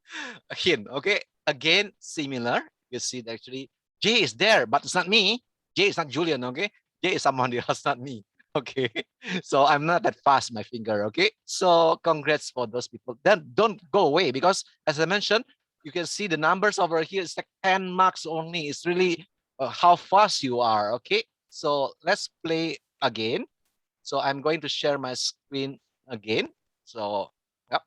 Speaker 3: hint. Okay. Again, similar. You see that actually J is there, but it's not me. J is not Julian. Okay. J is someone else, not me. Okay. So I'm not that fast, my finger. Okay. So congrats for those people. Then don't go away because as I mentioned, you can see the numbers over here. It's like 10 marks only. It's really how fast you are. Okay, so let's play again. So I'm going to share my screen again. So yep,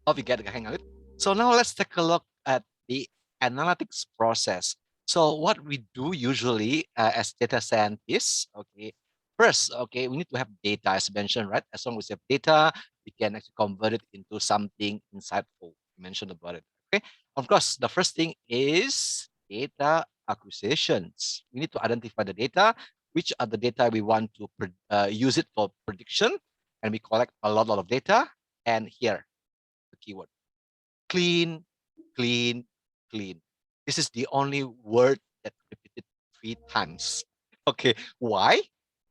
Speaker 3: hope you get the hang of it. So now let's take a look at the analytics process. So what we do usually as data scientists, okay, first, okay, we need to have data as mentioned, right? As long as we have data, we can actually convert it into something insightful. We mentioned about it. Okay, of course, the first thing is data acquisitions. We need to identify the data, which are the data we want to use it for prediction, and we collect a lot of data. And here, the keyword, clean, clean, clean. This is the only word that repeated 3 times. Okay, why?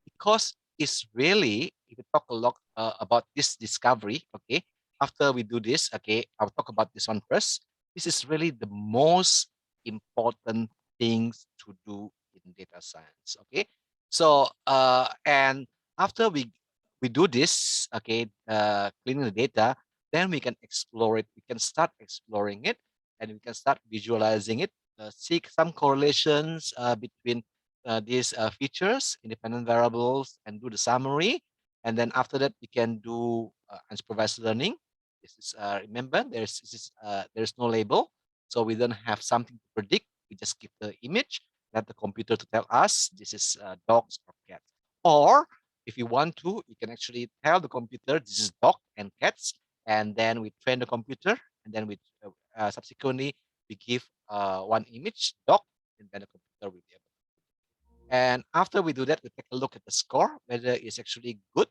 Speaker 3: Because it's really, if we talk a lot about this discovery, okay, after we do this, okay, I'll talk about this one first. This is really the most important things to do in data science, okay? So, and after we do this, okay, cleaning the data, then we can explore it. We can start exploring it, and we can start visualizing it, seek some correlations between these features, independent variables, and do the summary. And then after that, we can do unsupervised learning. This is remember there's no label, so we don't have something to predict. We just give the image, let the computer to tell us this is dogs or cats. Or if you want to, you can actually tell the computer this is dog and cats, and then we train the computer, and then we subsequently we give one image dog, and then the computer will be able. And after we do that, we take a look at the score, whether it's actually good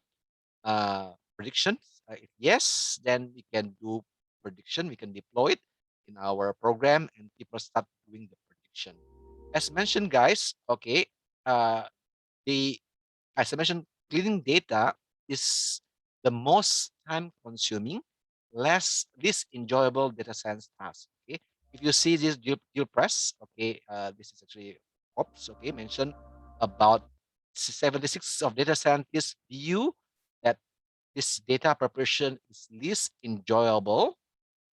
Speaker 3: predictions. If yes, then we can do prediction. We can deploy it in our program, and people start doing the prediction. As mentioned, guys, okay, the as I mentioned, cleaning data is the most time-consuming, least enjoyable data science task. Okay, if you see this dual press, okay, this is actually ops. Okay, mentioned about 76 of data scientists view that this data preparation is least enjoyable.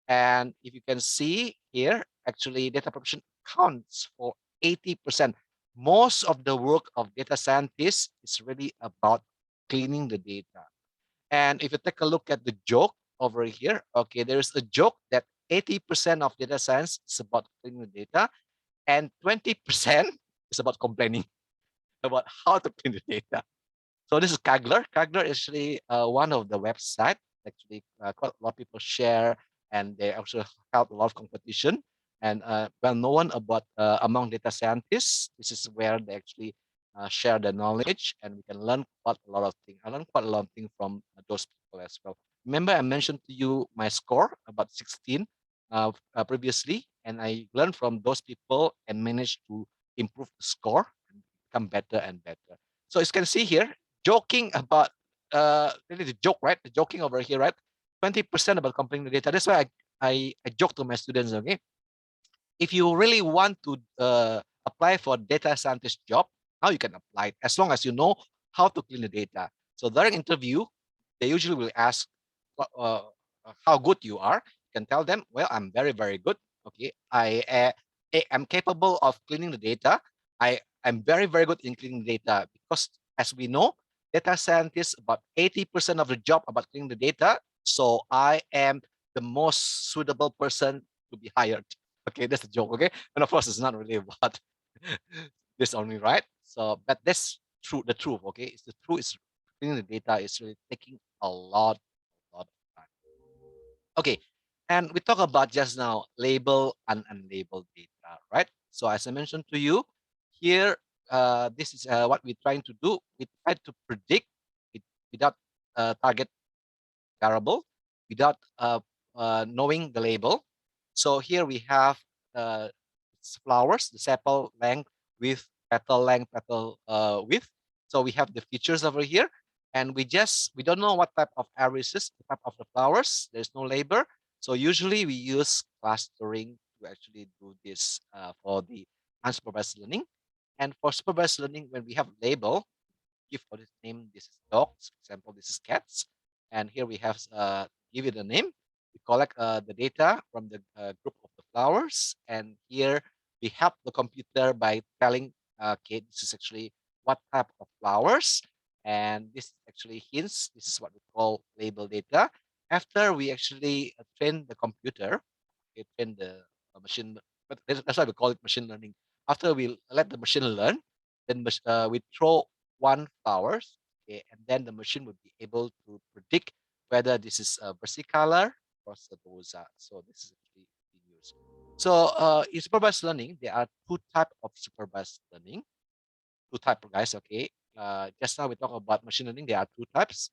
Speaker 3: And if you can see here, actually data preparation counts for 80%. Most of the work of data scientists is really about cleaning the data. And if you take a look at the joke over here, okay, there's a joke that 80% of data science is about cleaning the data, and 20% is about complaining about how to clean the data. So this is Kaggle. Kaggle is actually one of the websites. Actually, quite a lot of people share, and they also help a lot of competition. And well known about among data scientists. This is where they actually share the knowledge, and we can learn quite a lot of things. I learned quite a lot of things from those people as well. Remember, I mentioned to you my score about 16 previously, and I learned from those people and managed to improve the score and become better and better. So as you can see here, joking about really the joke, right? The joking over here, right? 20% about comparing the data. That's why I joke to my students, okay? If you really want to apply for data scientist job, now you can apply as long as you know how to clean the data. So during interview, they usually will ask how good you are. You can tell them, well, I'm very, very good. Okay, I am capable of cleaning the data. I'm very, very good in cleaning data because as we know, data scientists, about 80% of the job about cleaning the data. So I am the most suitable person to be hired. Okay, that's a joke. Okay, and of course, it's not really about this only, right? So, but that's true. The truth. Okay, it's the truth. Is cleaning the data is really taking a lot of time. Okay, and we talk about just now label and unlabeled data, right? So as I mentioned to you, here, this is what we're trying to do. We try to predict it without target variable, without knowing the label. So here we have uh, flowers, the sepal length, width, petal length, petal width. So we have the features over here, and we don't know what type of irises, the type of the flowers. There's no label. So usually we use clustering to actually do this for the unsupervised learning. And for supervised learning, when we have label, give for this name, this is dogs, for example, this is cats. And here we have give it a name. We collect the data from the group of the flowers. And here we help the computer by telling, okay, this is actually what type of flowers. And this actually hints, this is what we call label data. After we actually train the computer, we train the machine, but that's why we call it machine learning. After we let the machine learn, then we throw one flowers, okay, and then the machine would be able to predict whether this is a versicolor or setosa. So this is actually being used. So in supervised learning, there are two types of supervised learning. Two types, guys. Okay. Just now we talk about machine learning. There are two types: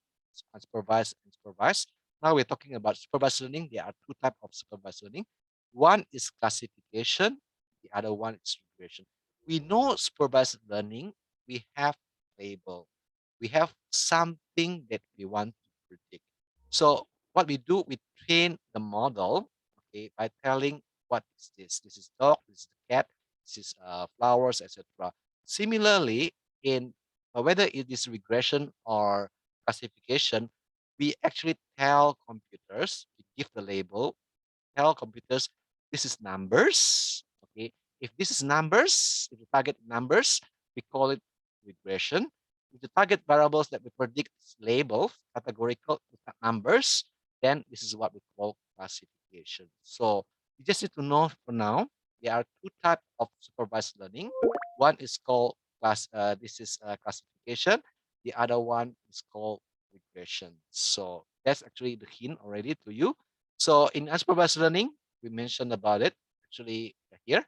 Speaker 3: unsupervised and supervised. Now we're talking about supervised learning. There are two types of supervised learning. One is classification. The other one is regression. We know supervised learning. We have label. We have something that we want to predict. So what we do, we train the model, okay, by telling what is this? This is dog. This is the cat. This is flowers, etc. Similarly, in whether it is regression or classification, we actually tell computers, we give the label, tell computers this is numbers. Okay, if this is numbers, if you target numbers, we call it regression. If the target variables that we predict labels, categorical numbers, then this is what we call classification. So you just need to know for now, there are two types of supervised learning. One is called this is classification. The other one is called regression. So that's actually the hint already to you. So in unsupervised learning, we mentioned about it actually here.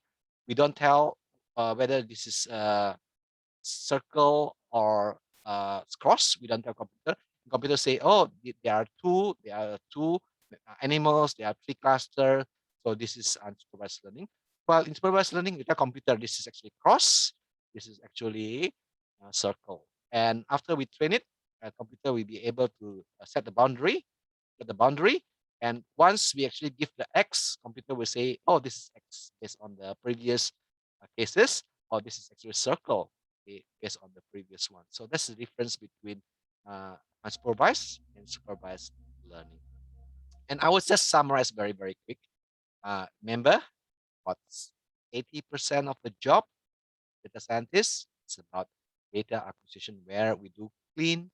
Speaker 3: We don't tell whether this is circle or cross. We don't tell computer. Computer say, oh, there are two animals, there are three clusters. So this is unsupervised learning. While in supervised learning, we tell computer this is actually cross, this is actually a circle. And after we train it, computer will be able to set the boundary, and once we actually give the X, computer will say, oh, this is X based on the previous cases, or this is actually a circle, okay, based on the previous one. So that's the difference between unsupervised and supervised learning. And I will just summarize very, very quick. Remember, about 80% of the job. Data scientists, it's about data acquisition where we do clean.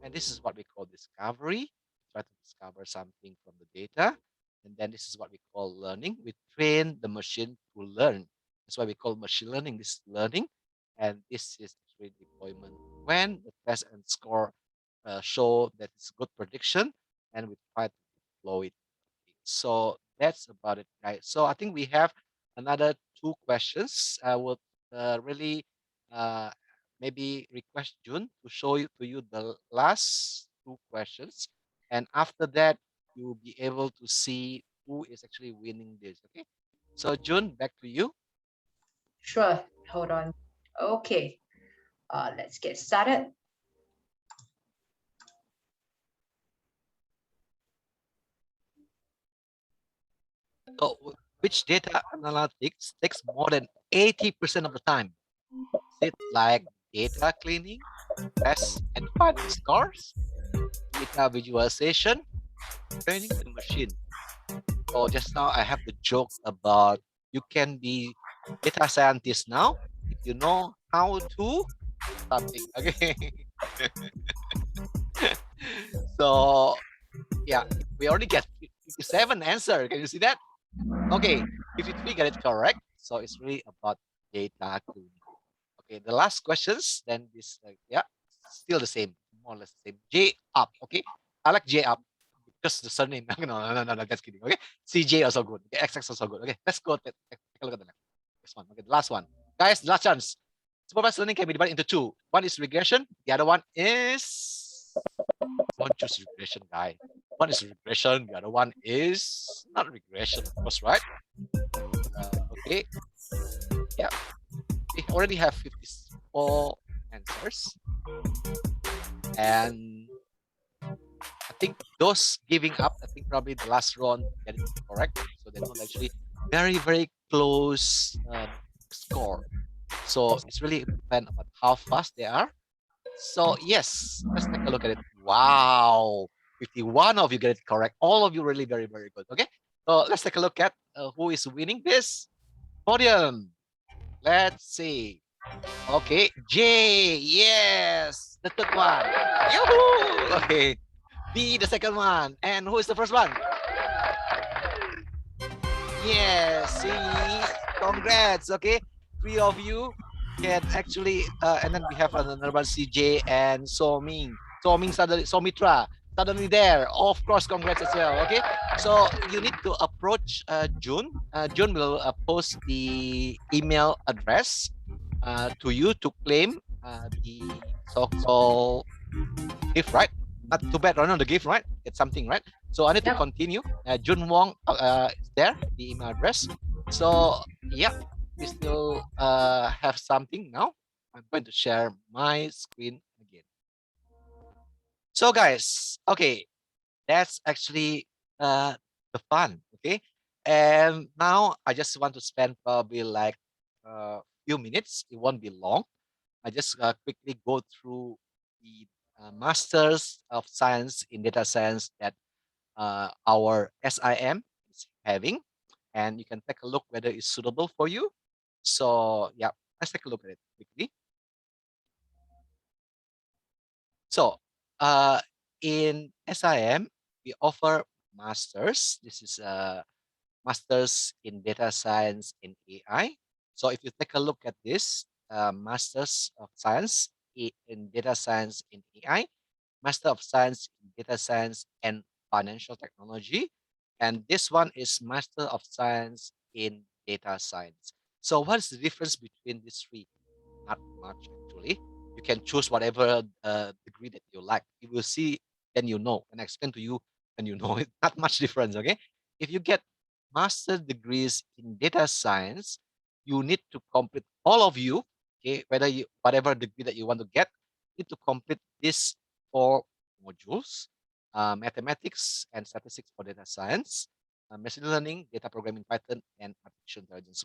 Speaker 3: And this is what we call discovery. Try to discover something from the data. And then this is what we call learning. We train the machine to learn. That's why we call machine learning. This is learning. And this is actually deployment. When the test and score show that it's good prediction, and we try to deploy it. So that's about it, guys. So I think we have another 2 questions. I would really maybe request June to show you the last 2 questions, and after that you'll be able to see who is actually winning this. Okay, so June, back to you.
Speaker 1: Sure, hold on. Okay, let's get started.
Speaker 3: So which data analytics takes more than 80% of the time? Is it like data cleaning, test and finding scores, data visualization, training the machine? So just now I have the joke about you can be data scientist now if you know how to something. Okay. So yeah, we already get 57 answer. Can you see that? Okay, 53 got it correct. So it's really about data cleaning. Okay, the last questions, then this yeah, still the same, more or less the same. J up. Okay, I like J up. Just the surname. No, just kidding. Okay, CJ also good. Okay, XX also good. Okay, let's go. Take a look at the next one. Okay, the last one, guys. Last chance. Supervised learning can be divided into 2. One is regression. The other one is don't choose regression, guy. One is regression. The other one is not regression, of course, right? Okay. Yeah, we already have 54 answers, and I think those giving up, I think probably the last round get it correct. So they don't actually very close score. So it's really depend about how fast they are. So yes, let's take a look at it. Wow, 51 of you get it correct. All of you really very good. Okay, so let's take a look at who is winning this podium. Let's see. Okay, J, yes, the third one. Yahoo! Okay, B, the second one. And who is the first one? Yes, C, congrats. Okay, 3 of you can actually, and then we have another one, CJ and Somitra suddenly there. Of course, congrats as well. Okay, so you need to approach June. June will post the email address to you to claim the so-called gift, right? Not too bad, run on the gift, right? It's something, right? So I need to continue. Jun Wong is there, the email address. So yeah, we still have something now. I'm going to share my screen again. So guys, okay, that's actually the fun, okay? And now I just want to spend probably like a few minutes. It won't be long. I just quickly go through the Masters of Science in Data Science that our SIM is having, and you can take a look whether it's suitable for you. So yeah, let's take a look at it quickly. So in SIM, we offer Masters. This is Masters in Data Science in AI. So if you take a look at this, Masters of Science in Data Science in AI, Master of Science in Data Science and Financial Technology, and this one is Master of Science in Data Science. So what is the difference between these 3? Not much, actually. You can choose whatever degree that you like. You will see, then you know. And I explain to you, and you know, it's not much difference, okay? If you get master degrees in data science, you need to complete, all of you, okay, whatever degree that you want to get, need to complete these 4 modules: mathematics and statistics for data science, machine learning, data programming Python, and artificial intelligence,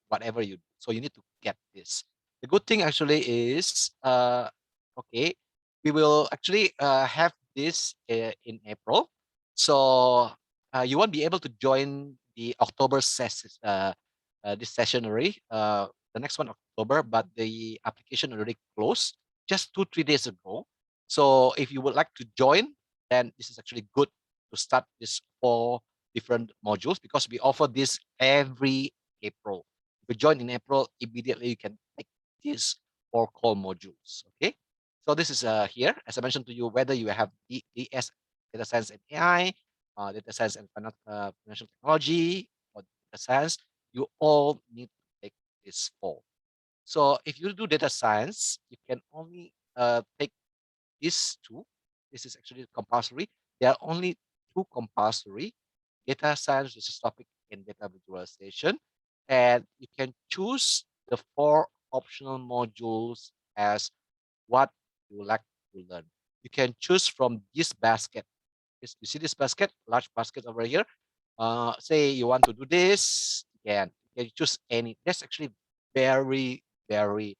Speaker 3: whatever you do. So you need to get this. The good thing actually is, okay, we will actually have this in April. So you won't be able to join the October this session already. The next one October, but the application already closed just 2-3 days ago. So if you would like to join, then this is actually good to start this 4 different modules, because we offer this every April. If you join in April, immediately you can take these 4 core modules. Okay. So this is here, as I mentioned to you, whether you have DS, data science and AI, data science and financial technology, or data science, you all need to take this 4. So if you do data science, you can only take these 2. This is actually compulsory. There are only 2 compulsory: data science, which is topic, and data visualization. And you can choose the 4 optional modules as what you like to learn. You can choose from this basket. You see this basket, large basket over here. Say you want to do this, you can choose any. That's actually very, very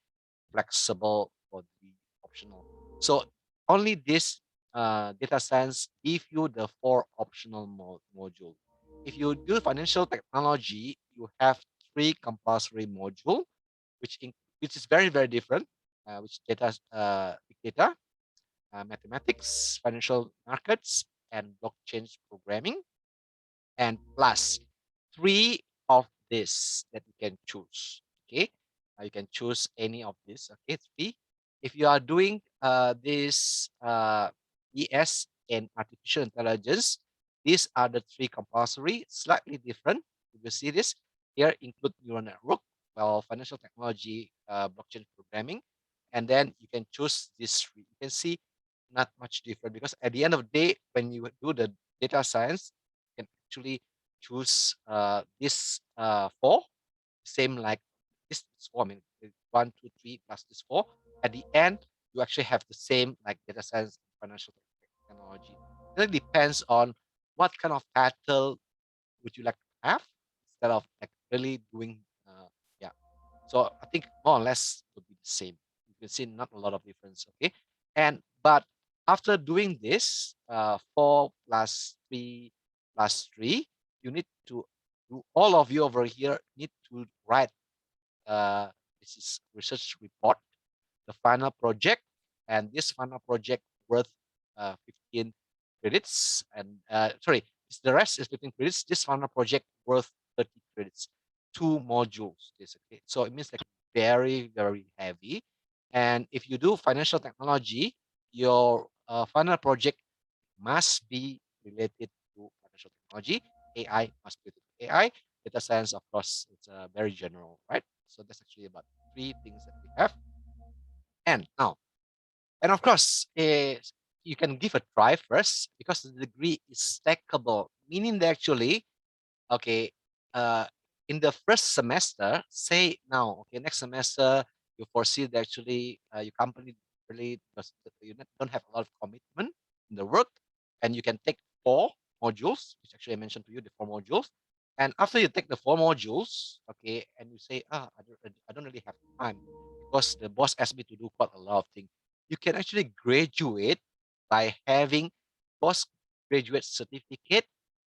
Speaker 3: flexible for the optional. So only this data science give you the 4 optional module. If you do financial technology, you have 3 compulsory module, which is very, very different, which big data, mathematics, financial markets, and blockchain programming, and plus 3 of this that you can choose. Okay, you can choose any of this. Okay, 3. If you are doing this ES and artificial intelligence, these are the 3 compulsory, slightly different. You will see this here: include neural network, well, financial technology, blockchain programming, and then you can choose this 3. You can see not much different, because at the end of the day, when you do the data science, you can actually choose this 4, same like this 4. I mean, 1, 2, 3 plus this 4. At the end, you actually have the same like data science, financial technology. It depends on what kind of title would you like to have, instead of like really doing yeah. So I think more or less would be the same. You can see not a lot of difference. Okay, but after doing this 4 plus 3 plus 3, you need to do, all of you over here need to write this is research report, the final project, and this final project worth 15 credits. And sorry, the rest is 15 credits. This final project worth 30 credits, 2 modules. Okay, so it means like very, very heavy. And if you do financial technology, your final project must be related to financial technology. AI must be related to AI. Data science, of course, it's very general, right? So that's actually about 3 things that we have. And now, and of course, you can give a try first, because the degree is stackable, meaning that actually, okay, uh, in the first semester, say now, okay, next semester, you foresee that actually your company really don't have a lot of commitment in the work, and you can take 4 modules, which actually I mentioned to you, the 4 modules. And after you take the 4 modules, okay, and you say, I don't really have time, because the boss asked me to do quite a lot of things. You can actually graduate by having postgraduate certificate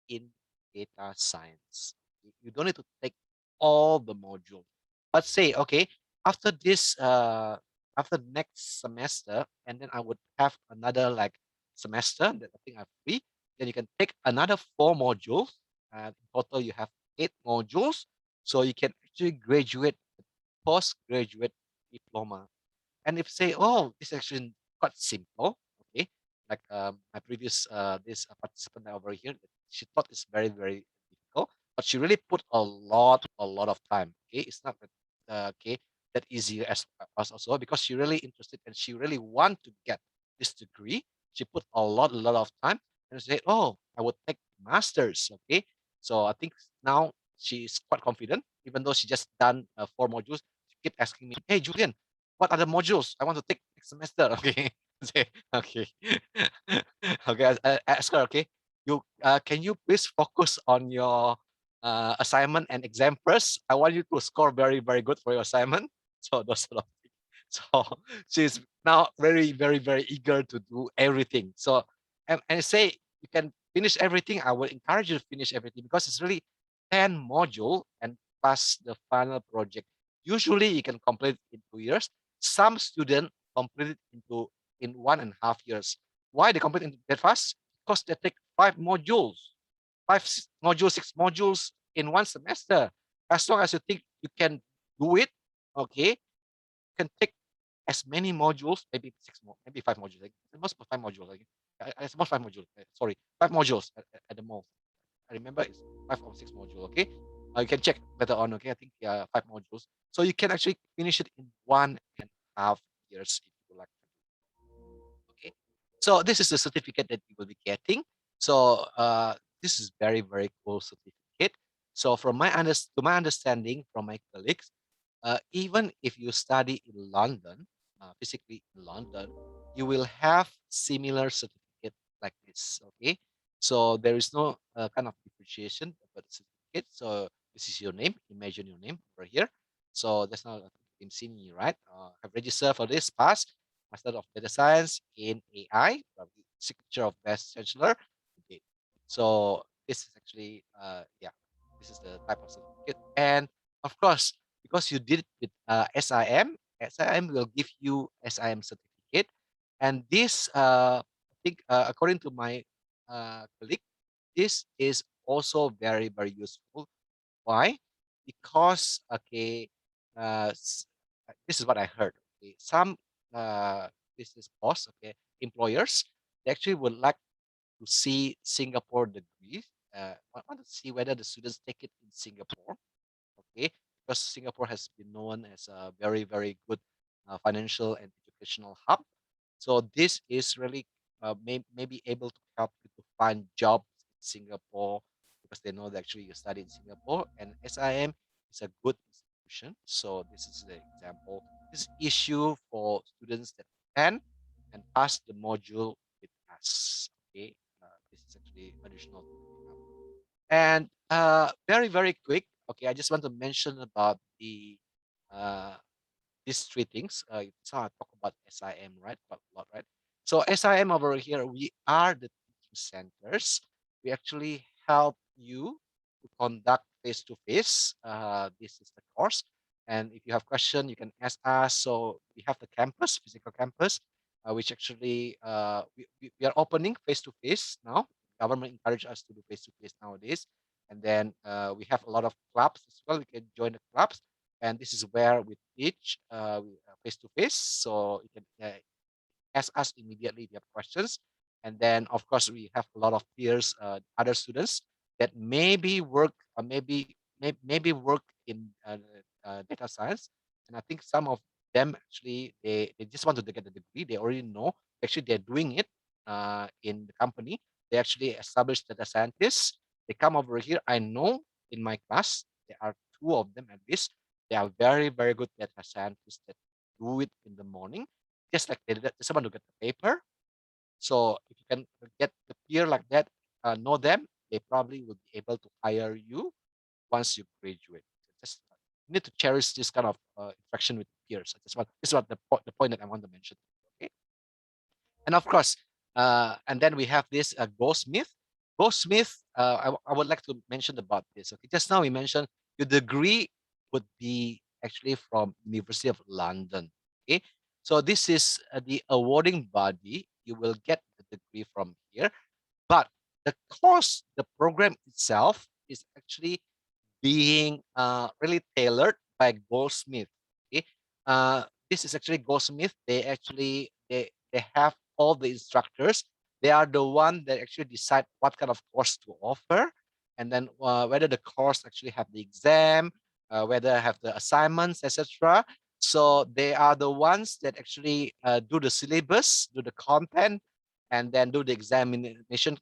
Speaker 3: in data science. You don't need to take all the modules. But say, okay, after this, after next semester, and then I would have another like semester that I think I'm free. Then you can take another 4 modules. In total, you have 8 modules. So you can actually graduate postgraduate diploma. And if say, oh, this is actually quite simple, okay, like my previous this participant over here, she thought it's very, very difficult, but she really put a lot of time. Okay, it's not that okay, that easy as us also, because she really interested and she really want to get this degree. She put a lot of time, and she said, oh, I would take masters. Okay, so I think now she's quite confident, even though she just done 4 modules. She keep asking me, hey Julian, what are the modules I want to take next semester? Okay. Say, okay. Okay. I ask her, okay, you can you please focus on your assignment and exam first? I want you to score very, very good for your assignment. So those sort of things. So she's now very, very, very eager to do everything. So and say you can finish everything. I will encourage you to finish everything, because it's really 10 modules and plus the final project. Usually you can complete it in 2 years. Some students complete it in 1.5 years. Why they complete it that fast? Because they take 5 modules, 6 modules in one semester. As long as you think you can do it, okay, you can take as many modules, maybe 6 more, maybe 5 modules, like most 5 modules, like most 5 modules, sorry, 5 modules at the most. I remember it's 5 or 6 modules, okay? You can check later on, okay? I think 5 modules. So you can actually finish it in 1.5 years if you like. Okay. So this is the certificate that you will be getting. So this is very, very cool certificate. So from to my understanding from my colleagues, even if you study in London, physically in London, you will have similar certificate like this. Okay. So there is no kind of differentiation about the certificate. So this is your name. Imagine your name over here. So that's not Tim Sini, right? I've registered for this pass. Master of Data Science in AI, signature of Best Chancellor. Okay. So this is actually, yeah, this is the type of certificate. And of course, because you did it with SIM, SIM will give you SIM certificate. And this, I think, according to my colleague, this is also very, very useful. Why? Because, okay, this is what I heard. Okay, some business boss, okay, employers, they actually would like to see Singapore degrees. Want to see whether the students take it in Singapore, okay? Because Singapore has been known as a very, very good financial and educational hub. So this is really may be able to help you to find jobs in Singapore because they know that actually you study in Singapore, and SIM is a good institution. So this is the example. This issue for students that can and pass the module with us. Okay, this is actually additional. And very, very quick. Okay, I just want to mention about uh, these 3 things. So I talk about SIM, right? Quite a lot, right? So SIM over here, we are the teaching centers. We actually help you to conduct face-to-face. This is the course. And if you have question, you can ask us. So we have the campus, physical campus, which actually we are opening face-to-face now. Government encourage us to do face-to-face nowadays. And then we have a lot of clubs as well. You can join the clubs, and this is where we teach face to face. So you can ask us immediately if you have questions. And then, of course, we have a lot of peers, other students that maybe work, or maybe work in data science. And I think some of them actually they just want to get a degree. They already know actually they're doing it in the company. They actually established data scientists. They come over here. I know in my class there are 2 of them at least. They are very, very good data scientists that do it in the morning, just like they did someone to get the paper. So if you can get the peer like that, know them, they probably will be able to hire you once you graduate. Just you need to cherish this kind of interaction with peers. This is what the point that I want to mention. Okay. And of course, and then we have this Goldsmith. Goldsmith, I would like to mention about this. Okay, just now we mentioned your degree would be actually from University of London. Okay, so this is the awarding body. You will get the degree from here, but the course, the program itself is actually being really tailored by Goldsmith. Okay, this is actually Goldsmith. They have all the instructors. They are the one that actually decide what kind of course to offer, and then whether the course actually have the exam, whether have the assignments, etc. So they are the ones that actually do the syllabus, do the content, and then do the examination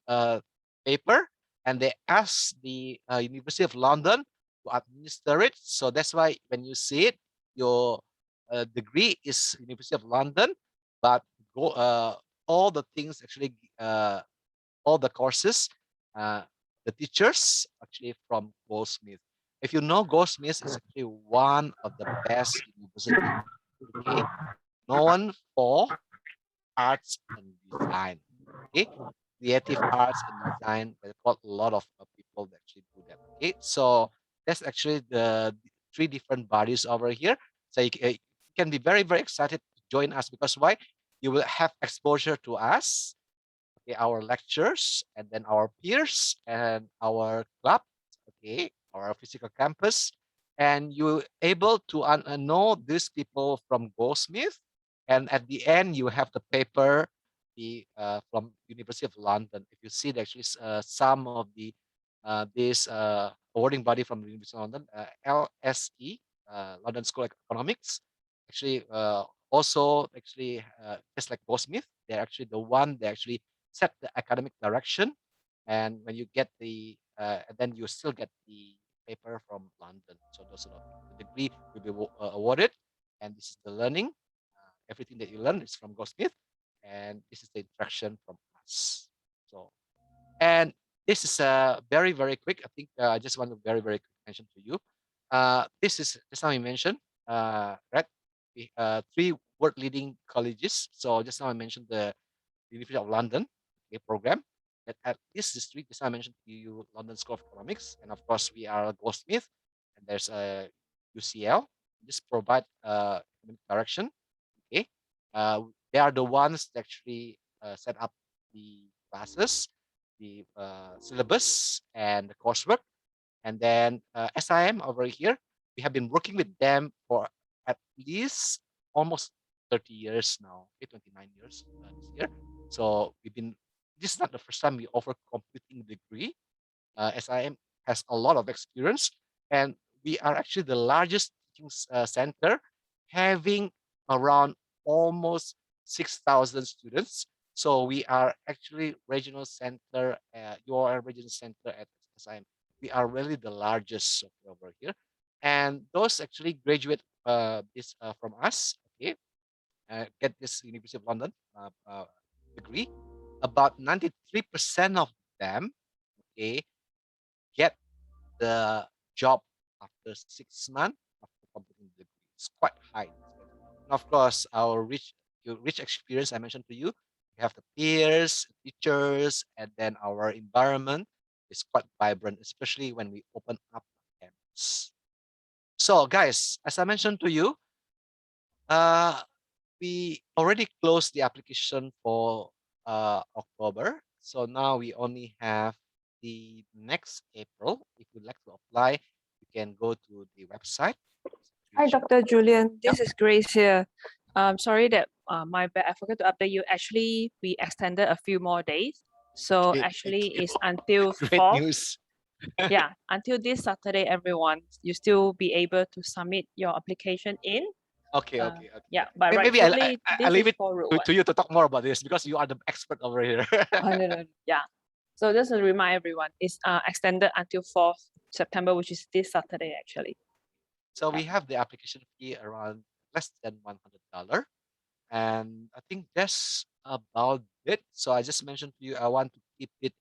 Speaker 3: paper. And they ask the University of London to administer it. So that's why when you see it, your degree is University of London, but all the things actually, all the courses, uh, the teachers actually from Goldsmith. If you know, Goldsmith is actually one of the best university, okay, known for arts and design, okay, creative arts and design. There are a lot of people that actually do that. Okay, so that's actually the three different bodies over here. So you can be very, very excited to join us because why? You will have exposure to us, okay, our lectures, and then our peers and our club, okay, our physical campus, and you're able to know these people from Goldsmith, and at the end you have the paper, the from University of London. If you see, actually some of the this awarding body from the University of London, LSE, London School of Economics, actually also actually just like Goldsmith, they're actually the one that actually set the academic direction. And when you get the, and then you still get the paper from London. So those are the degree will be awarded. And this is the learning. Everything that you learn is from Goldsmith. And this is the interaction from us. So, and this is very, very quick. I think I just want to very, very quick mention to you. This is just now I mentioned, right? Three world leading colleges. So just now I mentioned the University of London, okay, program. That at this district, as I mentioned to you, London School of Economics, and of course we are Goldsmith, and there's a UCL. Just provide direction. Okay, they are the ones that actually set up the classes, the syllabus, and the coursework. And then SIM over here, we have been working with them for at least almost 30 years now, okay, 29 years this year. So we've been, this is not the first time we offer computing degree. SIM has a lot of experience, and we are actually the largest teaching center, having around almost 6,000 students. So we are actually regional center, UOL regional center at SIM. We are really the largest over here. And those actually graduate this from us, okay, get this University of London degree. About 93% of them, okay, get the job after 6 months after completing the degree. It's quite high. And of course, our rich experience I mentioned to you, we have the peers, teachers, and then our environment is quite vibrant, especially when we open up campus. So guys, as I mentioned to you, we already closed the application for October. So now we only have the next April. If you'd like to apply, you can go to the website.
Speaker 2: Hi, Dr. Julian.
Speaker 3: Yep.
Speaker 2: This is Grace here. Sorry that my bad. I forgot to update you. Actually, we extended a few more days. So
Speaker 3: Okay,
Speaker 2: actually,
Speaker 3: thank you.
Speaker 2: it's until
Speaker 3: Great
Speaker 2: 4th.
Speaker 3: news.
Speaker 2: Yeah, until this Saturday, everyone. You still be able to submit your application in.
Speaker 3: Okay, okay, okay.
Speaker 2: Yeah, but
Speaker 3: Maybe
Speaker 2: rightfully,
Speaker 3: I
Speaker 2: this
Speaker 3: leave
Speaker 2: is
Speaker 3: it
Speaker 2: for route
Speaker 3: to you to talk more about this because you are the expert over here.
Speaker 2: Oh, no. Yeah. So just to remind everyone, it's extended until 4th September, which is this Saturday, actually.
Speaker 3: So we have the application fee around less than $100. And I think that's about it. So I just mentioned to you, I want to keep it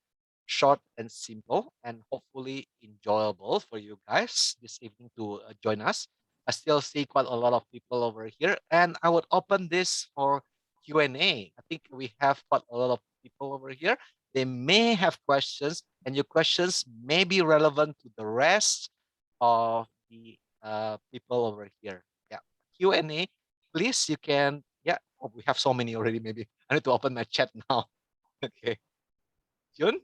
Speaker 3: short and simple and hopefully enjoyable for you guys this evening to join us. I still see quite a lot of people over here, and I would open this for Q&A. I think we have quite a lot of people over here. They may have questions, and your questions may be relevant to the rest of the people over here. Yeah, Q&A, please, you can, yeah, oh, we have so many already, maybe. I need to open my chat now. Okay. June?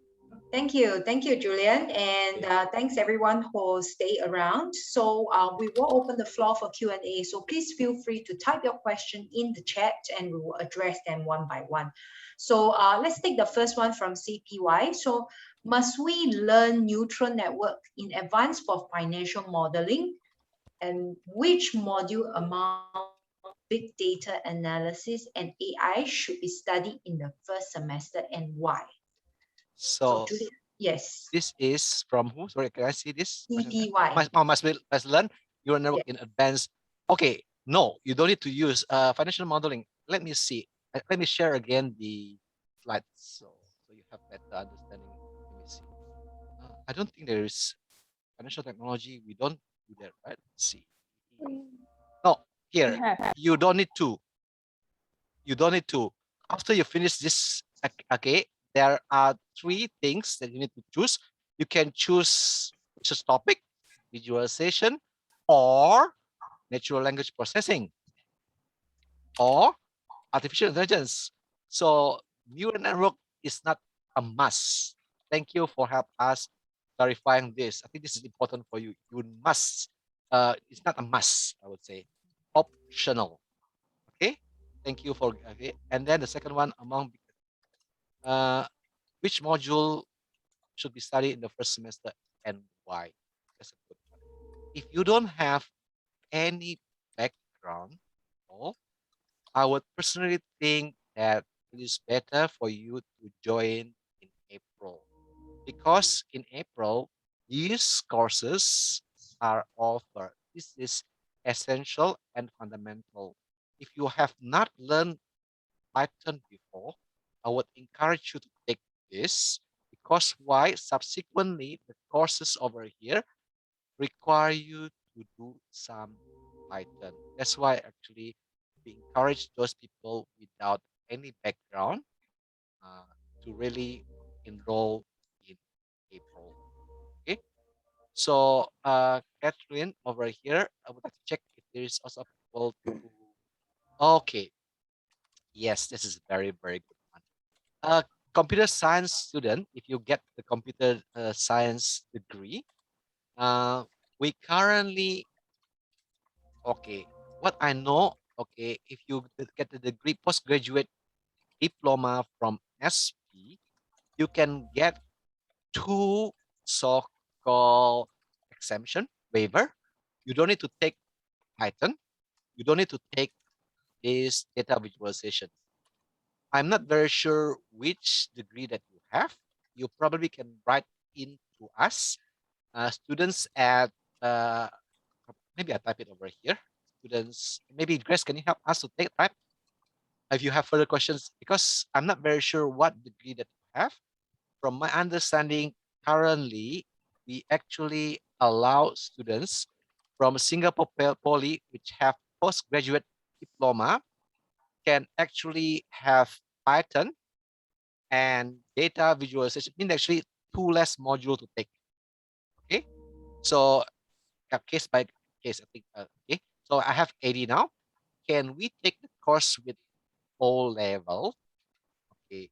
Speaker 1: Thank you, Julian, and thanks everyone who stay around. So we will open the floor for Q&A. So please feel free to type your question in the chat, and we will address them one by one. So let's take the first one from CPY. So must we learn neutral network in advance for financial modeling, and which module among big data analysis and AI should be studied in the first semester, and why?
Speaker 3: So
Speaker 1: Julie, yes.
Speaker 3: this is from who? Sorry, can I see this?
Speaker 1: CPY.
Speaker 3: Must learn neural network in advance. Okay, no, you don't need to use financial modeling. Let me see. Let me share again the slides so you have better understanding. Let me see. I don't think there is financial technology. We don't do that, right? Let's see. No, here you don't need to. You don't need to. After you finish this, okay, there are 3 things that you need to choose. You can choose research topic, visualization, or natural language processing, or artificial intelligence. So neural network is not a must. Thank you for help us clarifying this. I think this is important for you. You must. It's not a must. I would say optional. Okay. Thank you for okay. And then the second one among uh, which module should be studied in the first semester and why? That's a good one. If you don't have any background, or I would personally think that it is better for you to join in April, because in April, these courses are offered. This is essential and fundamental. If you have not learned Python before, I would encourage you to take this, because why? Subsequently, the courses over here require you to do some Python. That's why actually we encourage those people without any background uh, to really enroll in April. Okay. So Catherine over here, I would like to check if there is also people to. Okay. Yes, this is very, very good one. Computer science student, if you get the computer science degree, we currently, okay, what I know, okay, if you get the degree postgraduate diploma from SP, you can get two so-called exemption waiver. You don't need to take Python. You don't need to take this data visualization. I'm not very sure which degree that you have. You probably can write in to us, students at, uh, maybe I type it over here. Students, maybe Grace, can you help us to type if you have further questions? Because I'm not very sure what degree that you have. From my understanding, currently, we actually allow students from Singapore Poly, which have postgraduate diploma, can actually have Python and data visualization, mean actually two less module to take. Okay, so case by case, I think. Okay, so I have 80 now. Can we take the course with O level? Okay.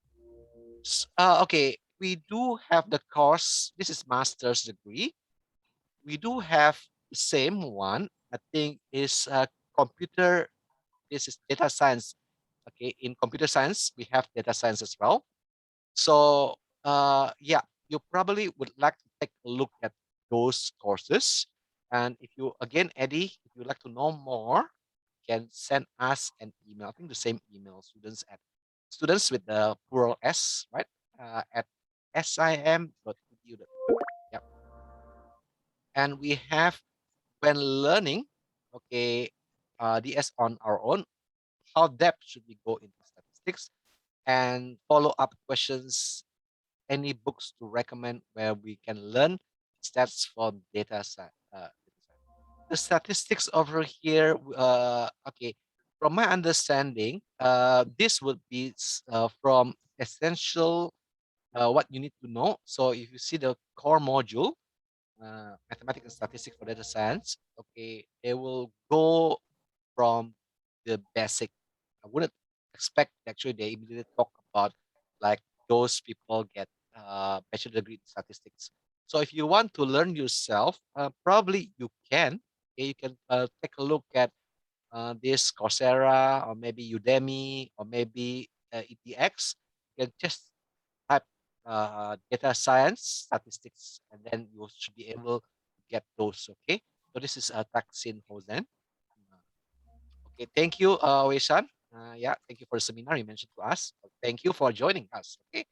Speaker 3: Okay, we do have the course. This is master's degree. We do have the same one. I think is computer. This is data science. Okay, in computer science, we have data science as well. So yeah, you probably would like to take a look at those courses. And if you, again, Eddie, if you'd like to know more, can send us an email. I think the same email, students with the plural S, right? At sim.edu. Yep. And we have, when learning, okay, DS on our own, how depth should we go into statistics, and follow up questions, any books to recommend where we can learn stats from data science. The statistics over here, okay, from my understanding, this would be from essential, what you need to know. So if you see the core module, mathematics and statistics for data science, okay, they will go from the basic. I wouldn't expect actually they immediately talk about like those people get bachelor degree in statistics. So if you want to learn yourself, probably you can. Okay, you can take a look at this Coursera, or maybe Udemy, or maybe ETX. You can just type data science statistics, and then you should be able to get those. Okay, so this is Taksin Hosen. Okay, thank you, Wei Shan. Yeah, thank you for the seminar you mentioned to us. Thank you for joining us. Okay.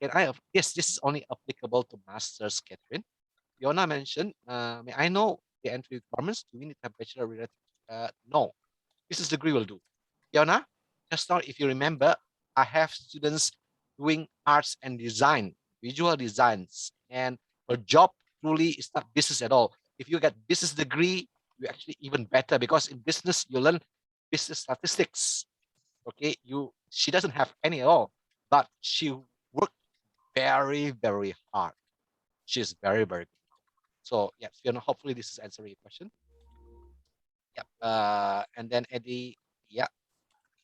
Speaker 3: Can I have, yes, this is only applicable to masters, Catherine. Fiona mentioned, may I know the entry requirements? Do we need to have bachelor related? No, business degree will do. Fiona, just now, if you remember, I have students doing arts and design, visual designs, and her job truly is not business at all. If you get business degree, you actually even better, because in business you learn business statistics. Okay, she doesn't have any at all, but she worked very, very hard. which is very, very good. So yeah, Fiona, hopefully this is answering your question. Yep. And then Eddie, yeah.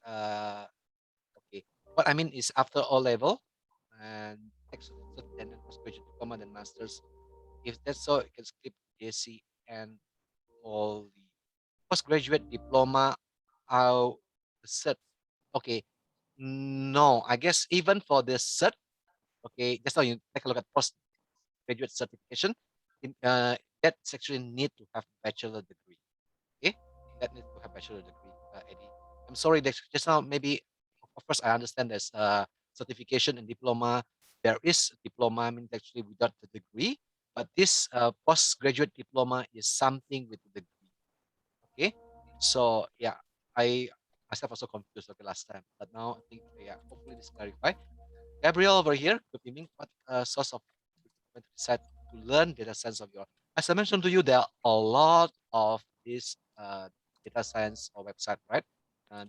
Speaker 3: Okay. What I mean is after O level and next and then postgraduate diploma, then masters. If that's so, you can skip JC and all the postgraduate diploma out the cert. Okay. No, I guess even for the cert, okay, just now you take a look at postgraduate certification. That's actually need to have bachelor degree. Okay, that needs to have bachelor degree, Eddie. I'm sorry, just now maybe, of course, I understand there's certification and diploma. There is a diploma, I mean, actually without the degree, but this postgraduate diploma is something with the degree. Okay, so yeah, I myself also confused okay last time, but now I think yeah, hopefully this clarify. Gabriel over here, good evening. What source of when to decide to learn data science of your? As I mentioned to you, there are a lot of this data science or website, right?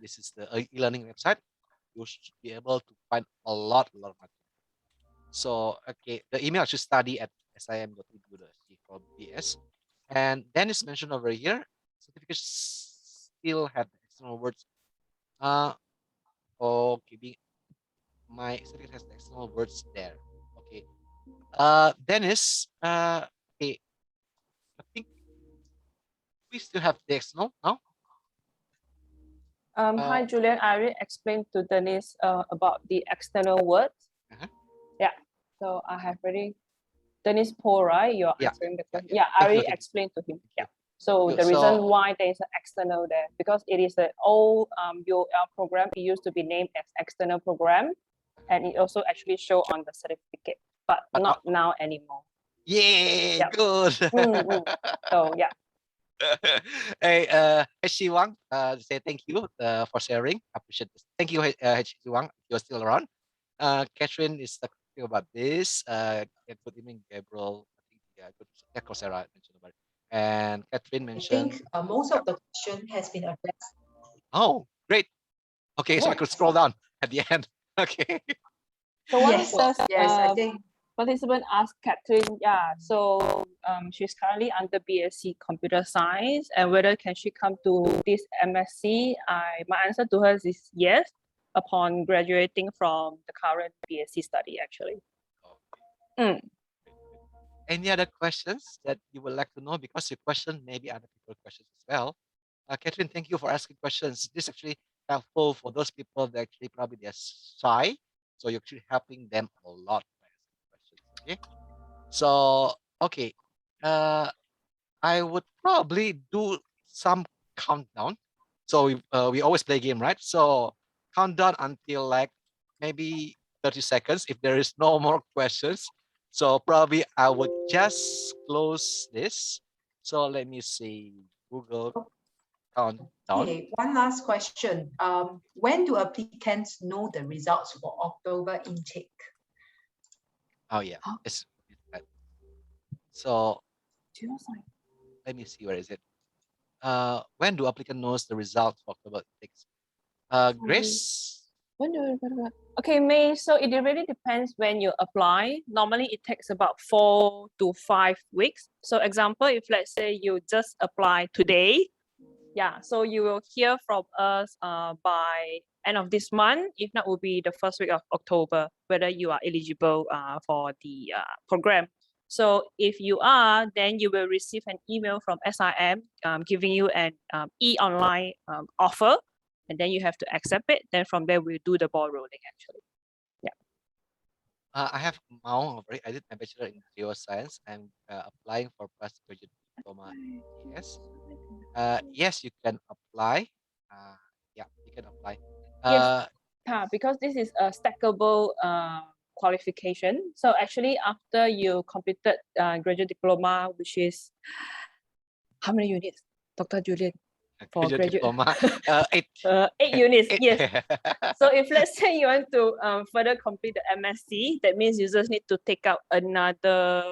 Speaker 3: This is the e-learning website. You should be able to find a lot of material. So okay, the email should study at sim.edu.sg for BS. And then it's mentioned over here, certificates still have the external words. Okay, my certificate has the external words there. Okay. Dennis, okay, I think we still have the external now.
Speaker 2: Hi, Julian. I already explained to Denise about the external words. Yeah. So I have already Dennis Paul, right? You're answering the question. Yeah, I already explained to him. Yeah. So the reason why there is an external there, because it is an old UOL program. It used to be named as external program, and it also actually show on the certificate, but not now anymore.
Speaker 3: Yeah, good.
Speaker 2: So yeah.
Speaker 3: Hey, H.C. Wang, say thank you for sharing. Appreciate this. Thank you, H.C. Wang. You're still around. Catherine is talking about this. Good evening, Gabriel. I think good. Coursera mentioned about it. And Catherine mentioned.
Speaker 1: I think most of the question has been addressed.
Speaker 3: Oh, great. Okay, so I could scroll down at the end. Okay.
Speaker 2: So
Speaker 1: yes, I think
Speaker 2: participant asked Catherine, yeah, so she's currently under BSc Computer Science, and whether can she come to this MSc? My answer to her is yes, upon graduating from the current BSc study, actually.
Speaker 3: Okay. Any other questions that you would like to know? Because your question, maybe other people's questions as well. Catherine, thank you for asking questions. This is actually helpful for those people that actually probably they're shy. So you're actually helping them a lot by asking questions. Okay. So okay. I would probably do some countdown. So we always play a game, right? So countdown until like maybe 30 seconds if there is no more questions. So probably I would just close this. So let me see, Google countdown.
Speaker 1: Okay, one last question. When do applicants know the results for October intake?
Speaker 3: Oh yeah, it's so let me see, where is it? When do applicant knows the results for October intakes? Grace?
Speaker 2: Okay, May. So it really depends when you apply. Normally, it takes about 4 to 5 weeks. So, example, if let's say you just apply today, yeah, so you will hear from us by end of this month. If not, will be the first week of October whether you are eligible for the program. So if you are, then you will receive an email from SIM giving you an e-online offer, and then you have to accept it. Then from there, we'll do the ball rolling actually. Yeah.
Speaker 3: I have Mao. I did my bachelor in geoscience. I'm applying for postgraduate diploma in GS. Yes, you can apply. Yeah, you can apply.
Speaker 2: Yes, because this is a stackable qualification. So actually, after you completed graduate diploma, which is how many units, Dr. Julian? For graduate
Speaker 3: diploma, 8.
Speaker 2: 8 units, yes. So if let's say you want to further complete the MSc, that means you just need to take out another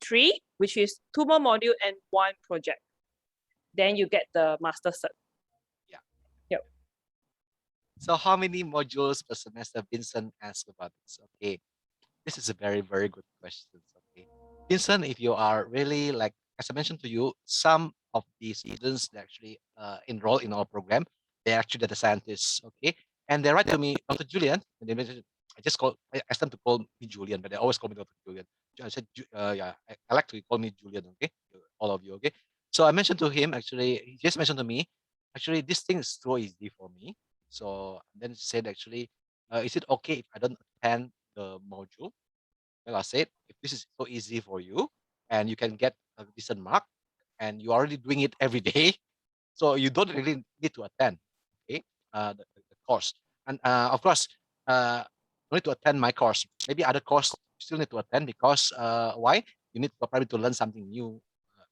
Speaker 2: 3, which is 2 more module and 1 project. Then you get the master cert.
Speaker 3: Yeah.
Speaker 2: Yep.
Speaker 3: So how many modules per semester? Vincent asked about this. Okay. This is a very, very good question. Okay. Vincent, if you are really like, as I mentioned to you, some of the students that actually enroll in our program, they're actually data scientists. Okay. And they write to me, Dr. Julian, and they mentioned, I asked them to call me Julian, but they always call me Dr. Julian. I said, yeah, I like to call me Julian. Okay. All of you. Okay. So I mentioned to him, actually, he just mentioned to me, actually, this thing is so easy for me. So then he said, actually, is it okay if I don't attend the module? Well, I said, if this is so easy for you and you can get a decent mark and you're already doing it every day, so you don't really need to attend, okay, the course. And of course, you need to attend my course. Maybe other course you still need to attend because why? You need probably to learn something new,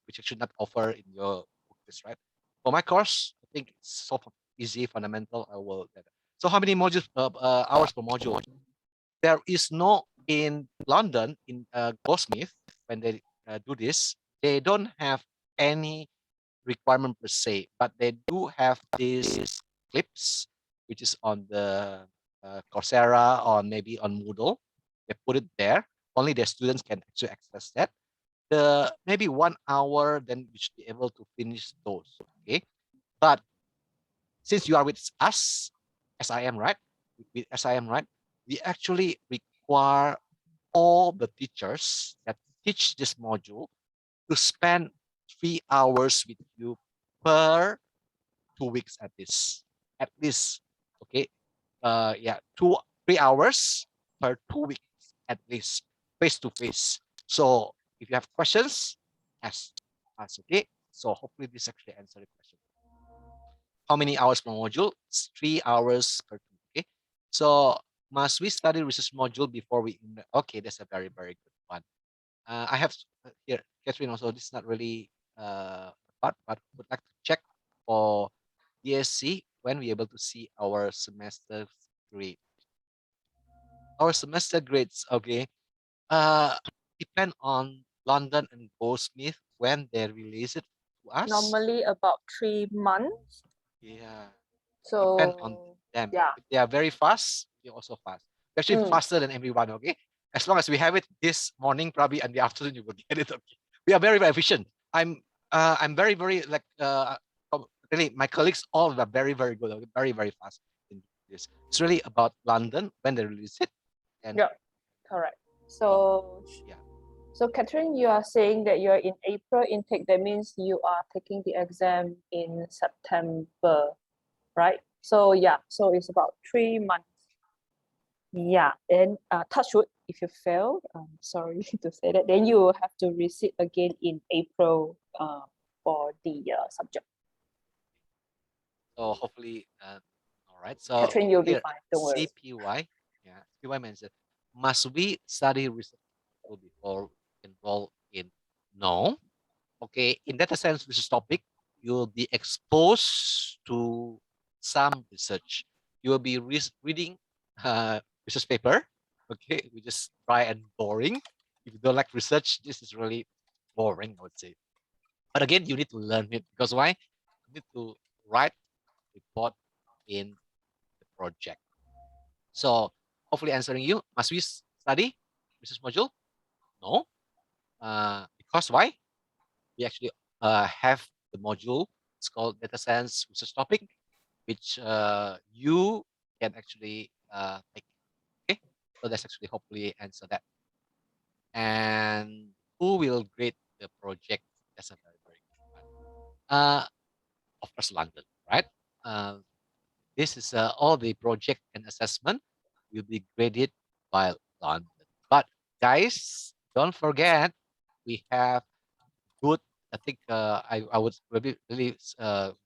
Speaker 3: which you should not offer in your course, right? For my course, I think it's so easy, fundamental. I will. So how many modules, hours per module? There is no in London in Goldsmith when they do this. They don't have any requirement per se, but they do have these clips, which is on the Coursera or maybe on Moodle. They put it there. Only the students can actually access that. The maybe 1 hour, then you should be able to finish those. Okay, but since you are with us, SIM, right? With SIM, right? We actually require all the teachers that teach this module to spend 3 hours with you per 2 weeks at least. At least, okay. Yeah, 3 hours per 2 weeks at least, face to face. So if you have questions, ask us, okay? So hopefully this actually answered the question. How many hours per module? It's 3 hours per 2. Okay. So must we study research module before we? Okay, that's a very, very good one. I have here, Catherine. Also, this is not really but would like to check for DSC when we able to see our semester grade. Our semester grades, okay. Uh, depend on London and Goldsmith when they release it to us.
Speaker 2: Normally about 3 months.
Speaker 3: Yeah. Depend on
Speaker 2: So
Speaker 3: them.
Speaker 2: yeah.
Speaker 3: If they are very fast, you're also fast. You're actually faster than everyone, okay? As long as we have it this morning, probably in the afternoon, you will get it, okay? We are very, very efficient. I'm very, very like really my colleagues all are very, very good, okay? Very, very fast in this. It's really about London when they release it. And
Speaker 2: Yeah, correct. So
Speaker 3: yeah.
Speaker 2: so Catherine, you are saying that you're in April intake. That means you are taking the exam in September, right? So yeah, so it's about 3 months. Yeah, and touch wood, if you fail, sorry to say that, then you will have to resit again in April for the subject.
Speaker 3: So hopefully, all right. So
Speaker 2: Catherine, you'll be
Speaker 3: here,
Speaker 2: fine. Don't worry.
Speaker 3: CPY, yeah, CPY mentioned, must we study research before enroll in? No. Okay, in data science research topic, you will be exposed to some research. You will be reading research paper. Okay, which is dry and boring. If you don't like research, this is really boring, I would say. But again, you need to learn it because why? You need to write report in the project. So hopefully answering you, must we study research module? No. Because why? We actually have the module. It's called data science research topic, which you can actually take. Okay, so that's actually hopefully answer that. And who will grade the project? That's a very, very good one. Of course, London, right? This is all the project and assessment will be graded by London. But guys, don't forget we have good. I think I would really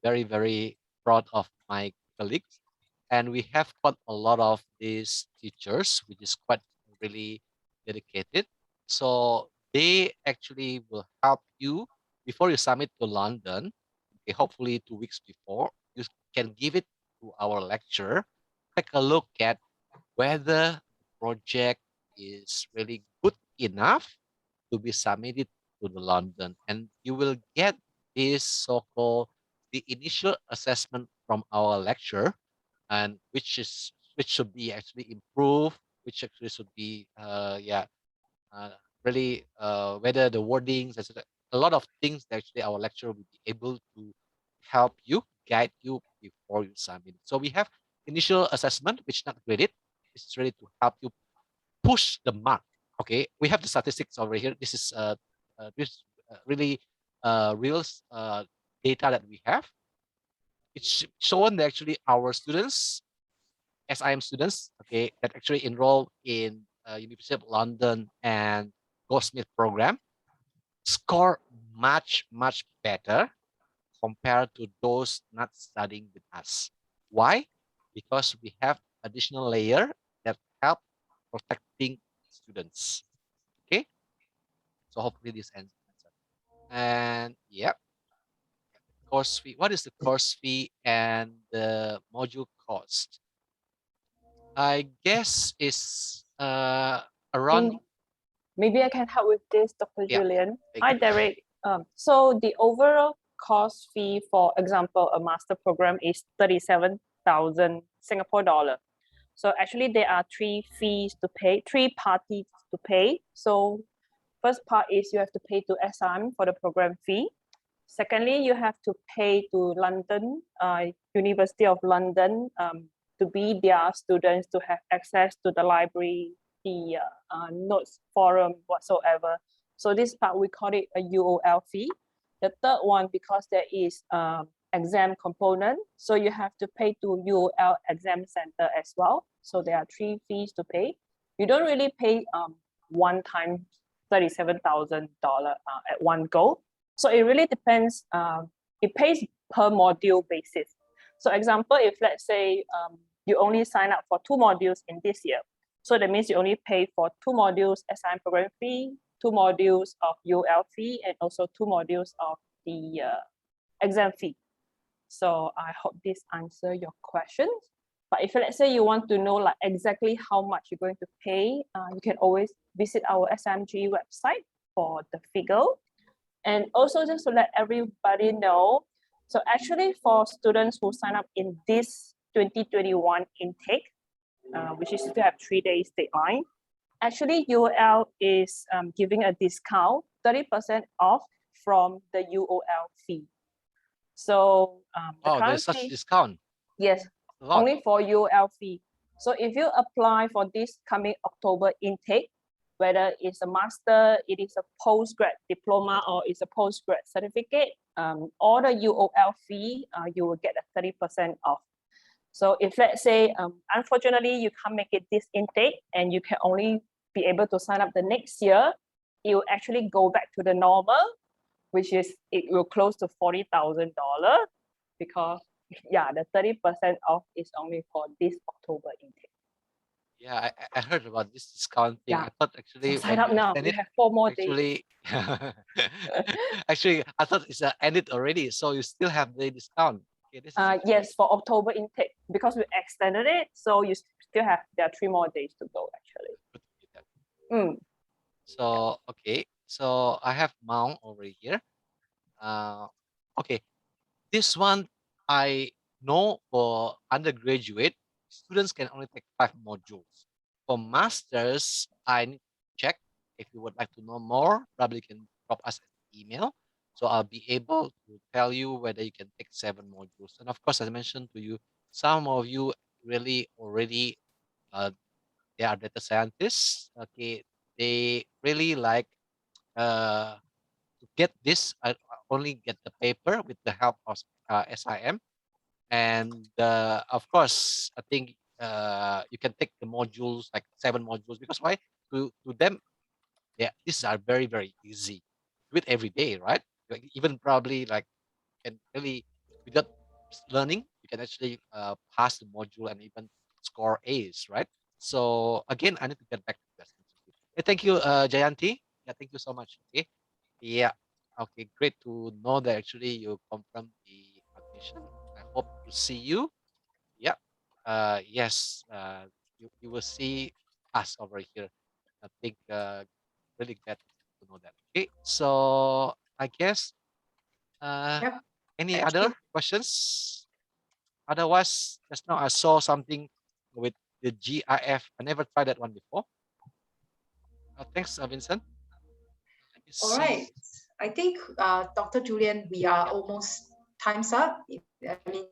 Speaker 3: very, very proud of my colleagues, and we have got a lot of these teachers, which is quite really dedicated. So they actually will help you before you submit to London. Okay, hopefully 2 weeks before you can give it to our lecturer. Take a look at whether the project is really good enough to be submitted to the London, and you will get this so-called the initial assessment from our lecturer, and which should be actually improved which actually should be really whether the wordings, etc. A lot of things that actually our lecturer will be able to help you, guide you before you submit. So we have initial assessment, which not graded. It's really to help you push the mark. Okay, we have the statistics over here. This is really real data that we have. It's shown that actually our students, SIM students, okay, that actually enroll in University of London and Goldsmith program score much better compared to those not studying with us. Why? Because we have additional layer that help protecting students. Okay, so hopefully this answer. And yeah, course fee. What is the course fee and the module cost? I guess is around.
Speaker 2: Maybe I can help with this, Dr.
Speaker 3: Yeah.
Speaker 2: Julian.
Speaker 3: Thank
Speaker 2: Hi,
Speaker 3: you.
Speaker 2: Derek. So the overall cost fee, for example, a master program is 37,000 Singapore dollar. So actually there are three fees to pay, three parties to pay. So first part is you have to pay to SIM for the program fee. Secondly, you have to pay to London, University of London, to be their students, to have access to the library, the notes, forum, whatsoever. So this part, we call it a UOL fee. The third one, because there is exam component, so you have to pay to UOL exam center as well. So there are three fees to pay. You don't really pay one time $37,000 at one go. So it really depends. It pays per module basis. So example, if let's say you only sign up for 2 modules in this year, so that means you only pay for 2 modules SIM program fee, 2 modules of UOL fee, and also 2 modules of the exam fee. So I hope this answers your questions. But if let's say you want to know like exactly how much you're going to pay, you can always visit our SMG website for the figure. And also just to let everybody know, so actually for students who sign up in this 2021 intake, which is to have 3 days deadline, actually UOL is giving a discount, 30% off from the UOL fee. So
Speaker 3: there's such discount.
Speaker 2: Yes, only for UOL fee. So if you apply for this coming October intake, whether it's a master, it is a postgrad diploma, or it's a postgrad certificate, all the UOL fee, you will get a 30% off. So if let's say, unfortunately, you can't make it this intake and you can only be able to sign up the next year, it will actually go back to the normal, which is it will close to $40,000, because yeah, the 30% off is only for this October intake.
Speaker 3: Yeah, I heard about this discount thing.
Speaker 2: Yeah.
Speaker 3: I thought actually
Speaker 2: So sign up now. We have 4 more days.
Speaker 3: Actually, I thought it's ended already, so you still have the discount. Okay, this is
Speaker 2: yes, for October intake, because we extended it, so you still have, there are 3 more days to go actually.
Speaker 3: So okay, so I have Mount over here. Okay, this one I know for undergraduate students can only take 5 modules. For masters, I need to check. If you would like to know more, probably you can drop us an email. So I'll be able to tell you whether you can take 7 modules. And of course, as I mentioned to you, some of you really already they are data scientists. Okay, they really like to get this. I only get the paper with the help of SIM. And of course, I think you can take the modules, like 7 modules, because why? To them, yeah, these are very easy. Do it every day, right? Like, even probably like can really without learning, you can actually pass the module and even score A's, right? So again, I need to get back to that. Hey, thank you, Jayanti. Yeah, thank you so much. Okay. Yeah. Okay, great to know that actually you confirmed the admission. I hope to see you. Yeah. Yes. You will see us over here. I think really glad to know that. Okay. So I guess any other questions? Otherwise, just now I saw something with the GIF. I never tried that one before. Thanks, Vincent. Let me
Speaker 1: All
Speaker 3: see.
Speaker 1: right. I think, Dr. Julian, we are almost time's up. I mean,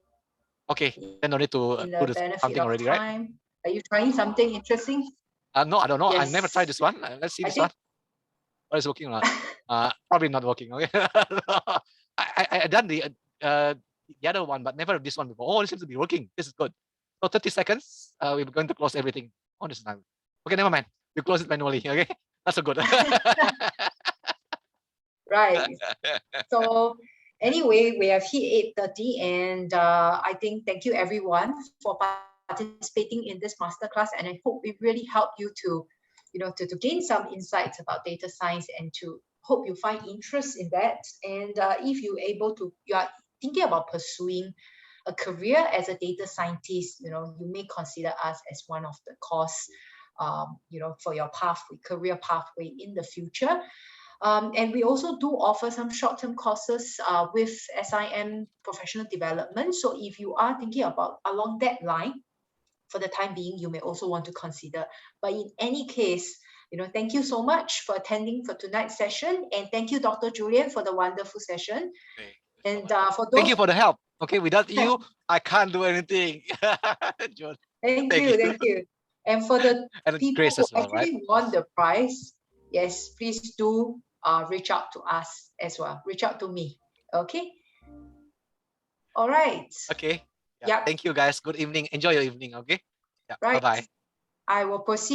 Speaker 3: Okay, then no need to
Speaker 1: in
Speaker 3: do
Speaker 1: the
Speaker 3: the
Speaker 1: benefit
Speaker 3: counting
Speaker 1: of
Speaker 3: already, right?
Speaker 1: time. Are you trying something interesting?
Speaker 3: No, I don't know. I never
Speaker 1: Yes.
Speaker 3: tried this one. Let's see
Speaker 1: I
Speaker 3: this
Speaker 1: think-
Speaker 3: one. What is working or not? Probably not working. Okay. I done the other one, but never this one before. Oh, this seems to be working. This is good. So 30 seconds. We're going to close everything. Oh, this is not. Okay, never mind. We close it manually. Okay, that's so good.
Speaker 1: Right. So anyway, we have hit 8:30, and I think thank you everyone for participating in this masterclass, and I hope it really helped you to, to gain some insights about data science, and to hope you find interest in that. And if you are thinking about pursuing a career as a data scientist, you may consider us as one of the course, for your career pathway in the future. And we also do offer some short-term courses with SIM professional development. So if you are thinking about along that line, for the time being, you may also want to consider. But in any case, thank you so much for attending for tonight's session. And thank you, Dr. Julian, for the wonderful session.
Speaker 3: Okay.
Speaker 1: And for those...
Speaker 3: Thank you for the help. Okay, without you, I can't do anything.
Speaker 1: Thank you. And for the people
Speaker 3: Grace
Speaker 1: who
Speaker 3: as well,
Speaker 1: actually
Speaker 3: right?
Speaker 1: won the prize, yes, please do reach out to us as well. Reach out to me. Okay. All right.
Speaker 3: Okay.
Speaker 1: Yeah.
Speaker 3: Thank you, guys. Good evening. Enjoy your evening. Okay. Yeah.
Speaker 1: Right.
Speaker 3: Bye-bye.
Speaker 1: I will proceed